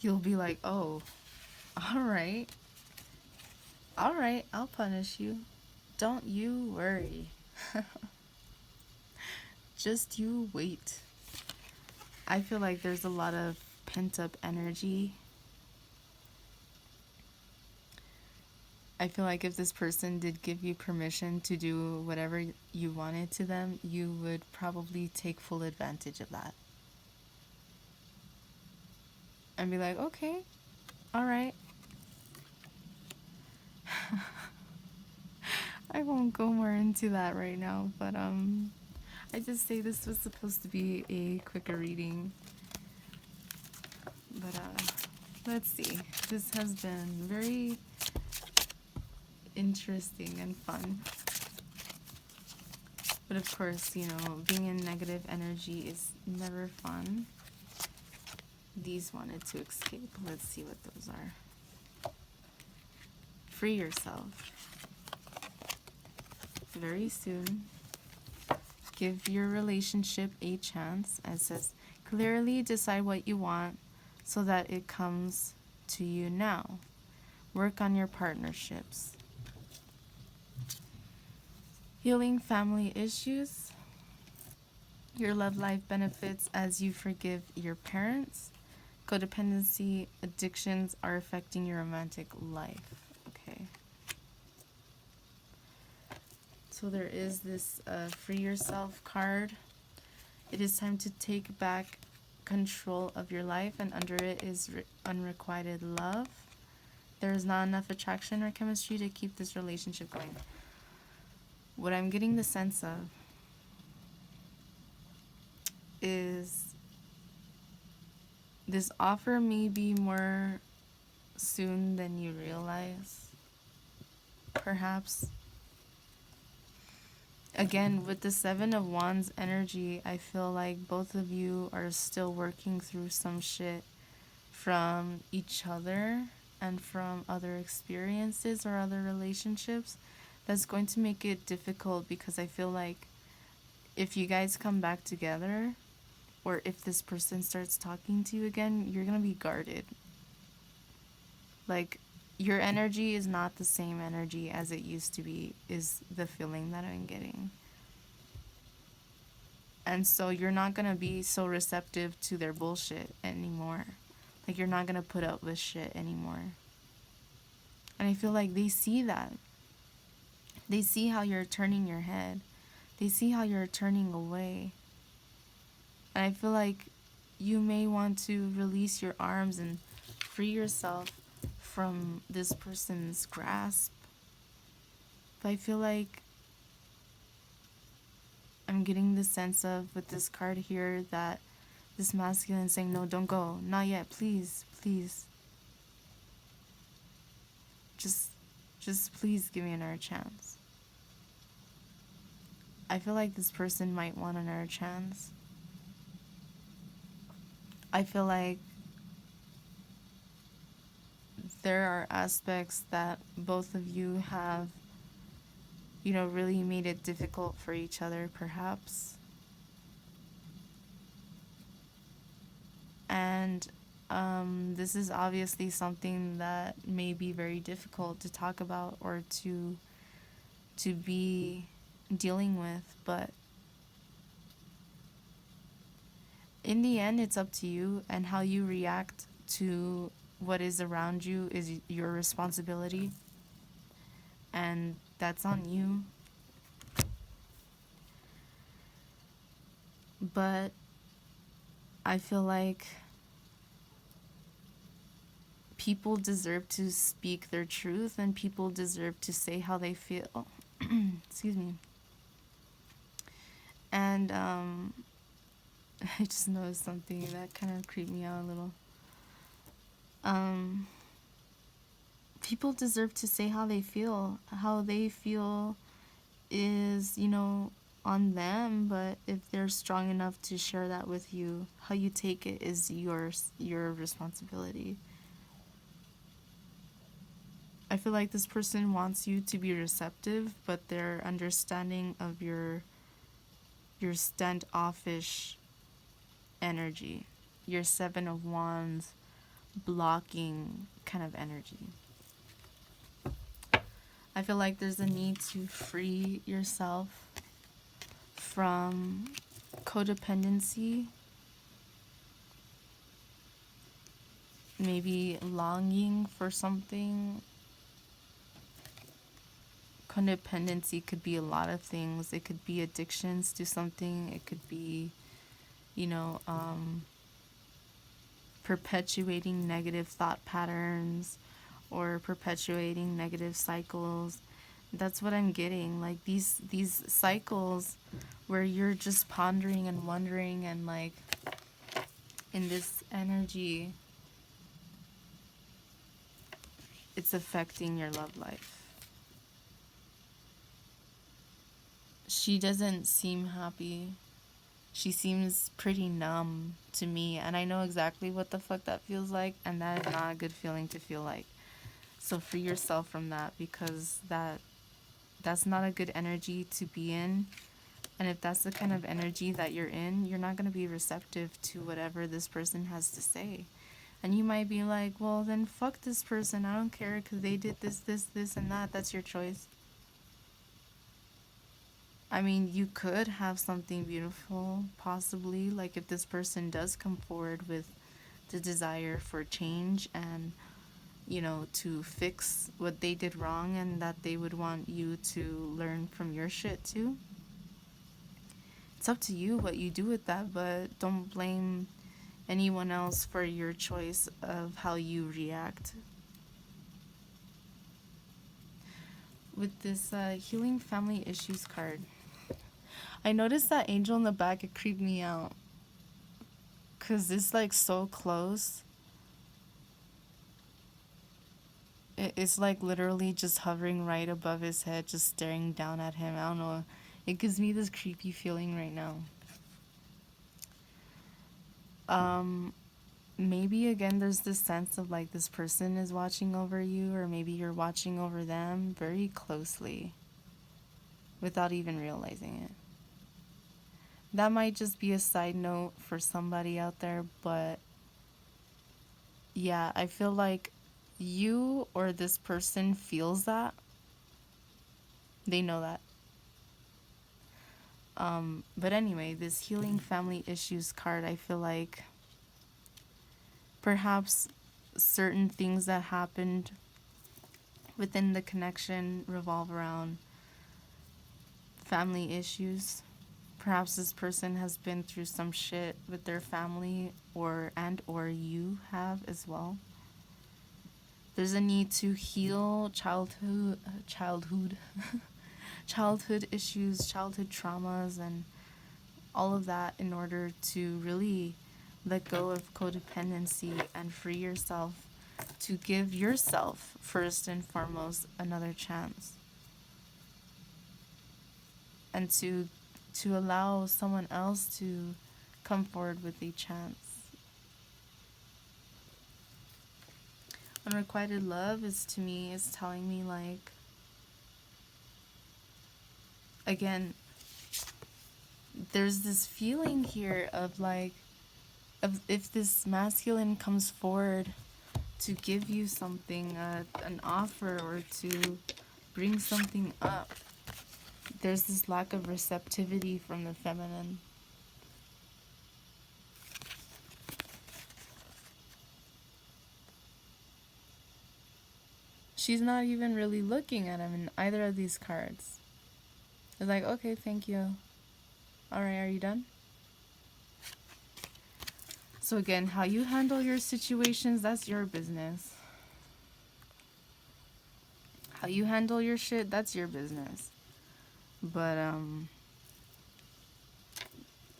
you'll be like, oh, alright, I'll punish you. Don't you worry. Just you wait. I feel like there's a lot of pent up energy. I feel like if this person did give you permission to do whatever you wanted to them, you would probably take full advantage of that. And be like, okay, alright. I won't go more into that right now, but I just say this was supposed to be a quicker reading. But let's see. This has been very interesting and fun. But of course, you know, being in negative energy is never fun. These wanted to escape. Let's see what those are. Free yourself. Very soon. Give your relationship a chance. It says, clearly decide what you want so that it comes to you now. Work on your partnerships. Healing family issues. Your love life benefits as you forgive your parents. Codependency addictions are affecting your romantic life. Okay. So there is this free yourself card. It is time to take back control of your life, and under it is unrequited love. There is not enough attraction or chemistry to keep this relationship going. What I'm getting the sense of is this offer may be more soon than you realize. Perhaps. Again, with the Seven of Wands energy, I feel like both of you are still working through some shit from each other and from other experiences or other relationships. That's going to make it difficult, because I feel like if you guys come back together, or if this person starts talking to you again, you're going to be guarded. Like, your energy is not the same energy as it used to be, is the feeling that I'm getting. And so you're not going to be so receptive to their bullshit anymore. Like, you're not going to put up with shit anymore. And I feel like they see that. They see how you're turning your head. They see how you're turning away. And I feel like you may want to release your arms and free yourself from this person's grasp. But I feel like I'm getting the sense of, with this card here, that this masculine is saying, no, don't go. Not yet. Please, please. Just please give me another chance. I feel like this person might want another chance. I feel like there are aspects that both of you have, you know, really made it difficult for each other, perhaps. And this is obviously something that may be very difficult to talk about or to be dealing with, but in the end, it's up to you, and how you react to what is around you is your responsibility, and that's on you. But I feel like people deserve to speak their truth, and people deserve to say how they feel. Excuse me. And I just noticed something that kind of creeped me out a little. Um, People deserve to say how they feel. How they feel is, you know, on them, but if they're strong enough to share that with you, how you take it is your responsibility. I feel like this person wants you to be receptive, but their understanding of your standoffish energy, your 7 of Wands blocking kind of energy. I feel like there's a need to free yourself from codependency, maybe longing for something. Codependency could be a lot of things. It could be addictions to something. It could be, you know, perpetuating negative thought patterns or perpetuating negative cycles. That's what I'm getting. Like these cycles where you're just pondering and wondering, and like in this energy, it's affecting your love life. She doesn't seem happy. She seems pretty numb to me, and I know exactly what the fuck that feels like, and that is not a good feeling to feel like. So free yourself from that, because that's not a good energy to be in. And if that's the kind of energy that you're in, you're not going to be receptive to whatever this person has to say. And you might be like, well, then fuck this person. I don't care because they did this, and that. That's your choice. I mean, you could have something beautiful, possibly. Like if this person does come forward with the desire for change and, you know, to fix what they did wrong, and that they would want you to learn from your shit too. It's up to you what you do with that, but don't blame anyone else for your choice of how you react. With this Healing Family Issues card, I noticed that angel in the back, it creeped me out. Because it's like so close. It's like literally just hovering right above his head, just staring down at him. I don't know. It gives me this creepy feeling right now. Maybe again there's this sense of like this person is watching over you, or maybe you're watching over them very closely without even realizing it. That might just be a side note for somebody out there, but yeah, I feel like you or this person feels that. They know that. But anyway, this Healing Family Issues card, I feel like perhaps certain things that happened within the connection revolve around family issues. Perhaps this person has been through some shit with their family, or you have as well. There's a need to heal childhood childhood issues, childhood traumas, and all of that in order to really let go of codependency and free yourself to give yourself, first and foremost, another chance. And to allow someone else to come forward with a chance. Unrequited love is, to me, is telling me, like, again, there's this feeling here of, like, if this masculine comes forward to give you something, an offer, or to bring something up, there's this lack of receptivity from the feminine. She's not even really looking at him in either of these cards. It's like, okay, thank you. Alright, are you done? So again, how you handle your situations, that's your business. How you handle your shit, that's your business. But,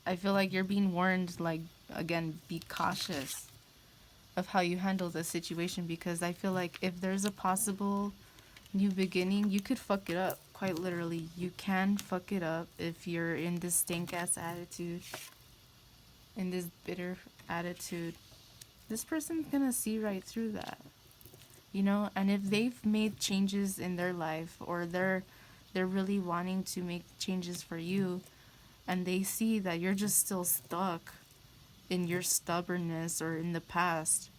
I feel like you're being warned, like, again, be cautious of how you handle the situation, because I feel like if there's a possible new beginning, you could fuck it up. Quite literally, you can fuck it up if you're in this stink ass attitude, in this bitter attitude. This person's gonna see right through that, you know. And if they've made changes in their life, or they're really wanting to make changes for you, and they see that you're just still stuck in your stubbornness or in the past,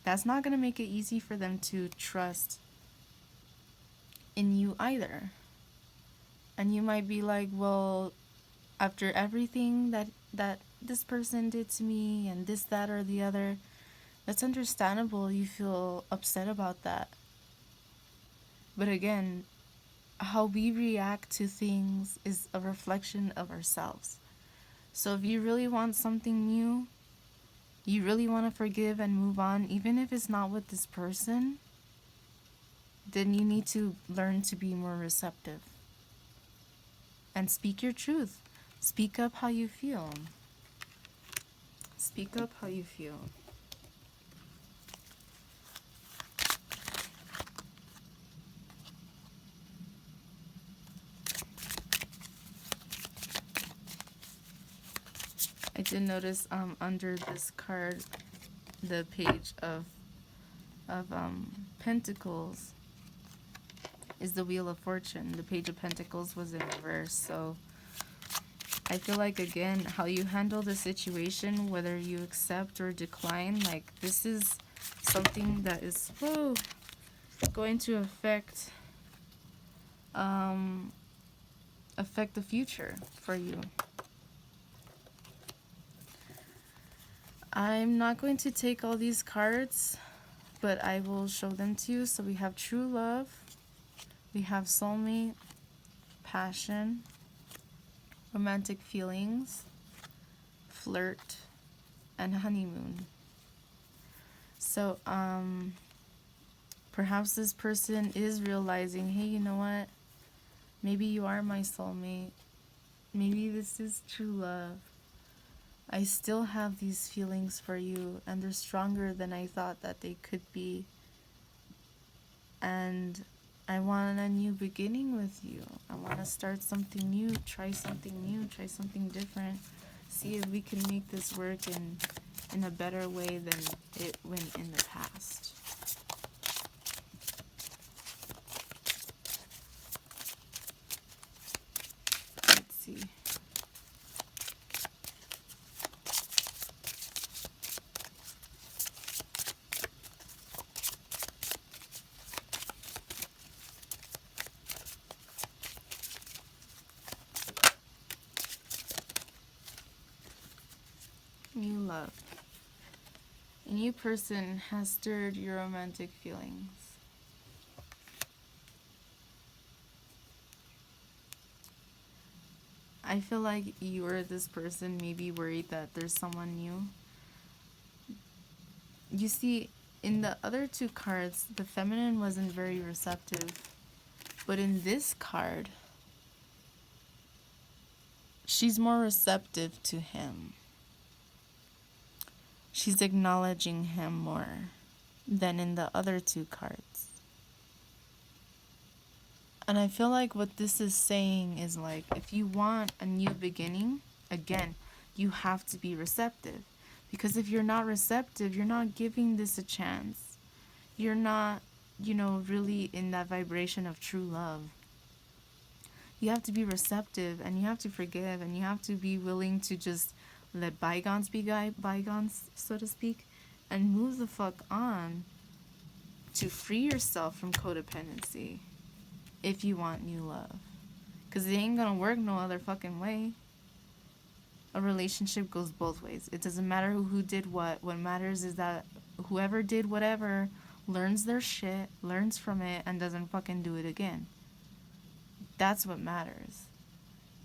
that's not going to make it easy for them to trust in you either. And you might be like, well, after everything that this person did to me, and this, that, or the other, that's understandable. You feel upset about that. But again, how we react to things is a reflection of ourselves. So if you really want something new, you really want to forgive and move on, even if it's not with this person, then you need to learn to be more receptive. And speak your truth. Speak up how you feel. Speak up how you feel. I did notice under this card, the page of Pentacles is the Wheel of Fortune. The Page of Pentacles was in reverse. So I feel like, again, how you handle the situation, whether you accept or decline, like, this is something that is going to affect the future for you. I'm not going to take all these cards, but I will show them to you. So we have true love, we have soulmate, passion, romantic feelings, flirt, and honeymoon. So perhaps this person is realizing, hey, you know what? Maybe you are my soulmate. Maybe this is true love. I still have these feelings for you, and they're stronger than I thought that they could be. And I want a new beginning with you. I want to start something new, try something different. See if we can make this work in a better way than it went in the past. Let's see. New love. A new person has stirred your romantic feelings. I feel like you or this person may be worried that there's someone new. You see, in the other two cards, the feminine wasn't very receptive. But in this card, she's more receptive to him. She's acknowledging him more than in the other two cards. And I feel like what this is saying is, like, if you want a new beginning, again, you have to be receptive. Because if you're not receptive, you're not giving this a chance. you're not, really in that vibration of true love. You have to be receptive, and you have to forgive, and you have to be willing to just let bygones be bygones, so to speak, and move the fuck on to free yourself from codependency if you want new love. Because it ain't gonna work no other fucking way. A relationship goes both ways. It doesn't matter who did what. What matters is that whoever did whatever learns their shit, learns from it, and doesn't fucking do it again. That's what matters.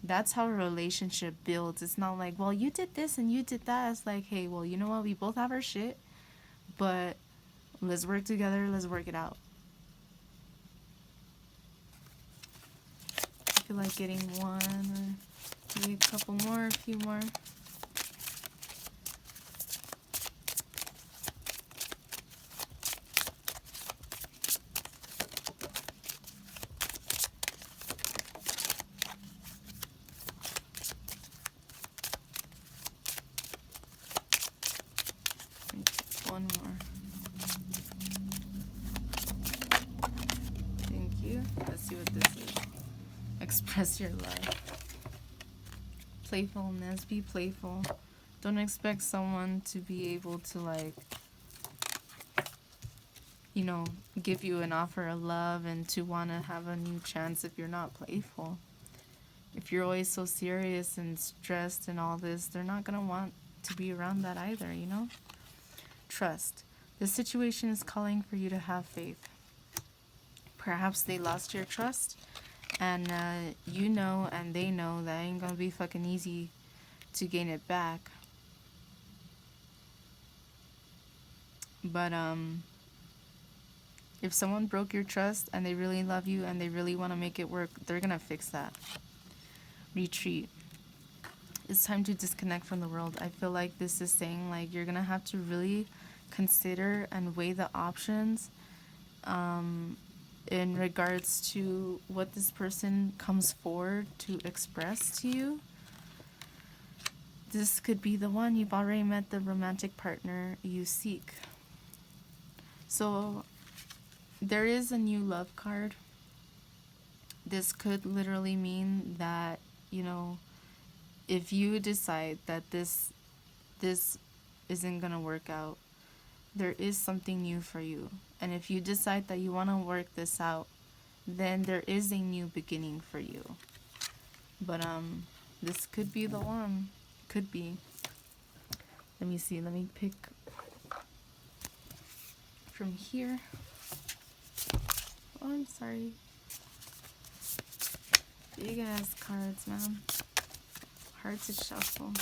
That's how a relationship builds. It's not like, well, you did this and you did that. It's like, hey, well, you know what? We both have our shit, but let's work together. Let's work it out. I feel like getting one or maybe a couple more, a few more. One more. Thank you. Let's see what this is. Express your love. Playfulness. Be playful. Don't expect someone to be able to, like, give you an offer of love and to want to have a new chance if you're not playful. If you're always so serious and stressed and all this, they're not going to want to be around that either, Trust. The situation is calling for you to have faith. Perhaps they lost your trust, and and they know that ain't going to be fucking easy to gain it back. But, if someone broke your trust and they really love you and they really want to make it work, they're going to fix that. Retreat. It's time to disconnect from the world. I feel like this is saying, like, you're going to have to really consider and weigh the options in regards to what this person comes forward to express to you. This could be the one. You've already met the romantic partner you seek. So there is a new love card. This could literally mean that, if you decide that this isn't going to work out, there is something new for you. And if you decide that you want to work this out, then there is a new beginning for you. But this could be the one. Could be. Let me see. Let me pick from here. Oh, I'm sorry. Big ass cards, man. Hard to shuffle.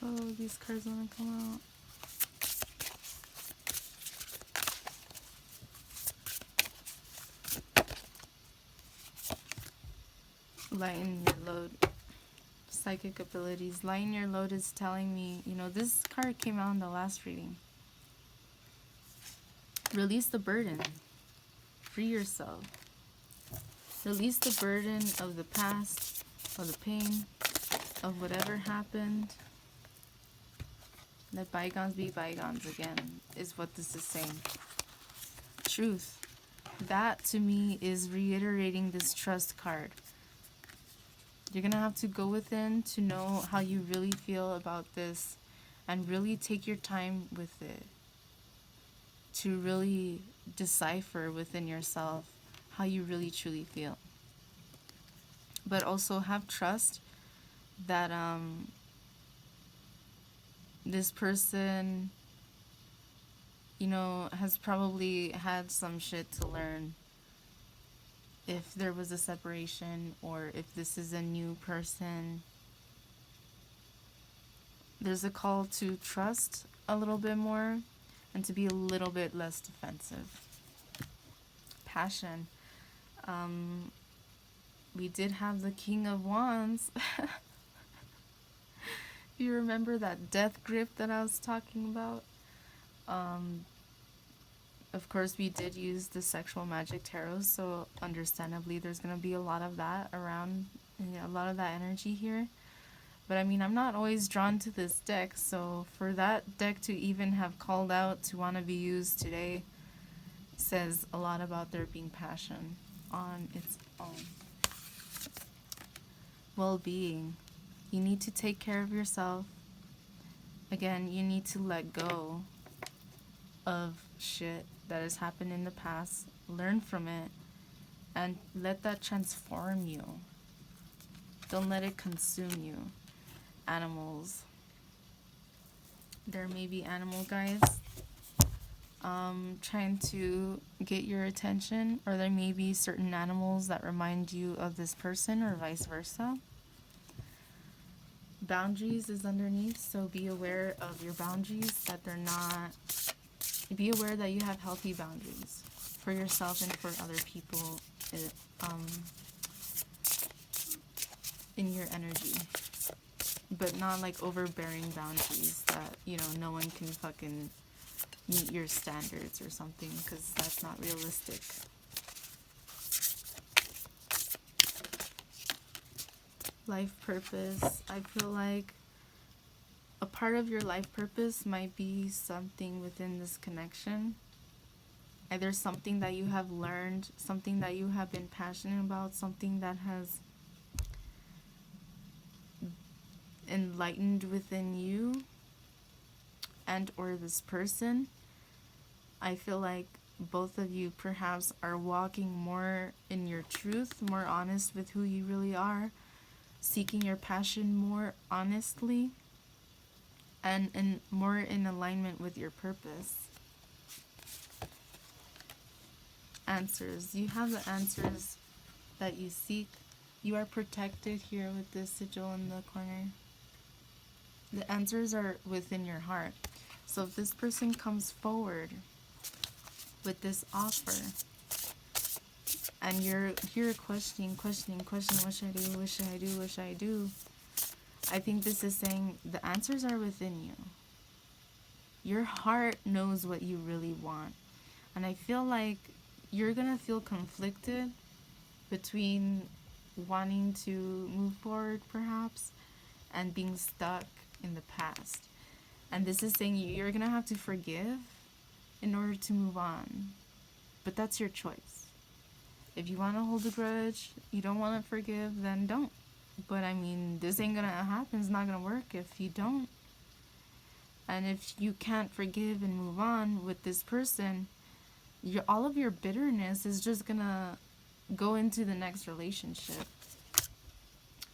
Oh, these cards want to come out. Lighten your load. Psychic abilities. Lighten your load is telling me, this card came out in the last reading. Release the burden. Free yourself. Release the burden of the past, of the pain, of whatever happened. Let bygones be bygones again, is what this is saying. Truth. That, to me, is reiterating this trust card. You're going to have to go within to know how you really feel about this and really take your time with it. To really decipher within yourself how you really truly feel. But also have trust that this person, has probably had some shit to learn. If there was a separation or if this is a new person, there's a call to trust a little bit more and to be a little bit less defensive. Passion. We did have the King of Wands. You remember that death grip that I was talking about? Of course, we did use the sexual magic tarot, so understandably there's going to be a lot of that around, a lot of that energy here. But I mean, I'm not always drawn to this deck, so for that deck to even have called out to want to be used today says a lot about there being passion on its own. Well-being. You need to take care of yourself. Again, you need to let go of shit that has happened in the past, learn from it, and let that transform you. Don't let it consume you. Animals. There may be animal guys trying to get your attention, or there may be certain animals that remind you of this person, or vice versa. Boundaries is underneath, so be aware of your boundaries, that they're not... Be aware that you have healthy boundaries for yourself and for other people in your energy. But not like overbearing boundaries that, you know, no one can fucking meet your standards or something, because that's not realistic. Life purpose. I feel like a part of your life purpose might be something within this connection. Either something that you have learned, something that you have been passionate about, something that has enlightened within you and or this person. I feel like both of you perhaps are walking more in your truth, more honest with who you really are, seeking your passion more honestly, and more in alignment with your purpose. Answers. You have the answers that you seek. You are protected here with this sigil in the corner. The answers are within your heart. So if this person comes forward with this offer, and you're here questioning, what should I do, what should I do, what should I do? I think this is saying the answers are within you. Your heart knows what you really want. And I feel like you're gonna feel conflicted between wanting to move forward perhaps and being stuck in the past. And this is saying you're gonna have to forgive in order to move on. But that's your choice. If you want to hold a grudge, you don't want to forgive, then don't. But I mean, this ain't gonna happen. It's not gonna work if you don't. And if you can't forgive and move on with this person, all of your bitterness is just gonna go into the next relationship.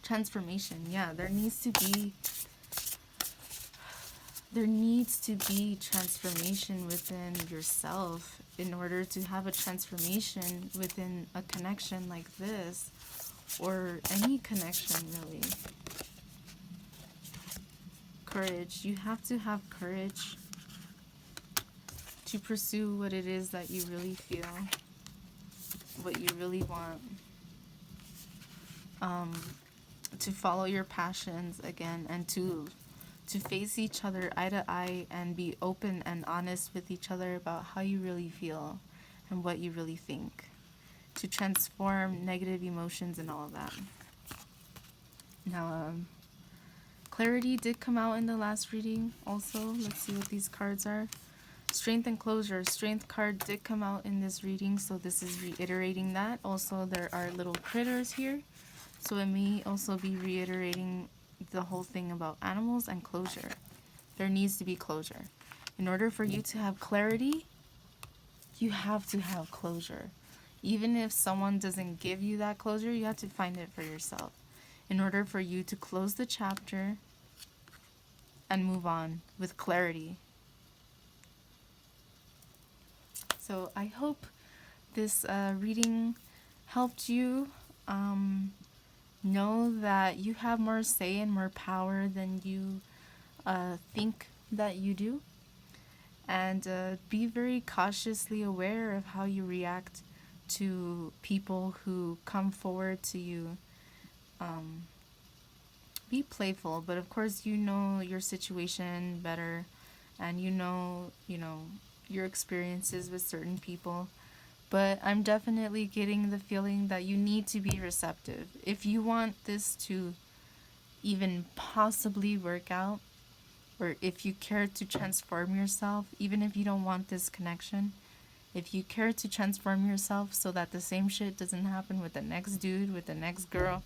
Transformation. Yeah, there needs to be transformation within yourself in order to have a transformation within a connection like this, or any connection really. Courage. You have to have courage to pursue what it is that you really feel, what you really want. To follow your passions again, and to face each other eye to eye and be open and honest with each other about how you really feel and what you really think. To transform negative emotions and all of that. Now, clarity did come out in the last reading also. Let's see what these cards are. Strength and closure. Strength card did come out in this reading, so this is reiterating that. Also, there are little critters here, so it may also be reiterating the whole thing about animals and closure. There needs to be closure. In order for you to have clarity, you have to have closure. Even if someone doesn't give you that closure, you have to find it for yourself. In order for you to close the chapter and move on with clarity. So I hope this reading helped you know that you have more say and more power than you think that you do. And be very cautiously aware of how you react to people who come forward to you. Be playful, but of course you know your situation better, and you know your experiences with certain people. But I'm definitely getting the feeling that you need to be receptive. If you want this to even possibly work out, or if you care to transform yourself, even if you don't want this connection, if you care to transform yourself so that the same shit doesn't happen with the next dude, with the next girl,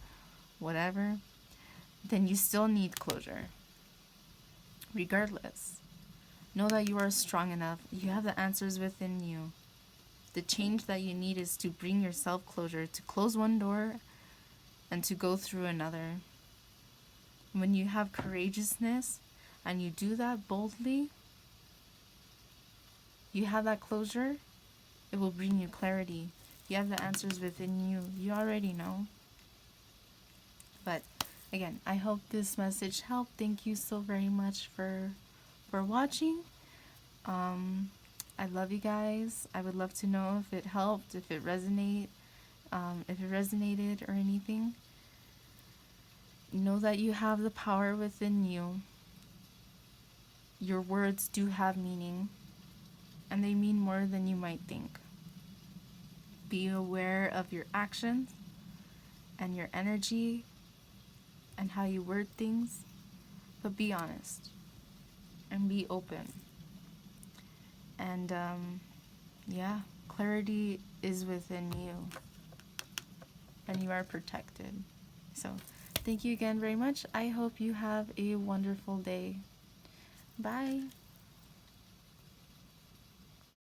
whatever, then you still need closure. Regardless, know that you are strong enough. You have the answers within you. The change that you need is to bring yourself closure, to close one door and to go through another. When you have courageousness and you do that boldly, you have that closure, it will bring you clarity. You have the answers within you. You already know. But again, I hope this message helped. Thank you so very much for watching. I love you guys. I would love to know if it helped, if it resonated or anything. Know that you have the power within you. Your words do have meaning, and they mean more than you might think. Be aware of your actions and your energy and how you word things, but be honest and be open. And clarity is within you, and you are protected. So thank you again very much. I hope you have a wonderful day. Bye.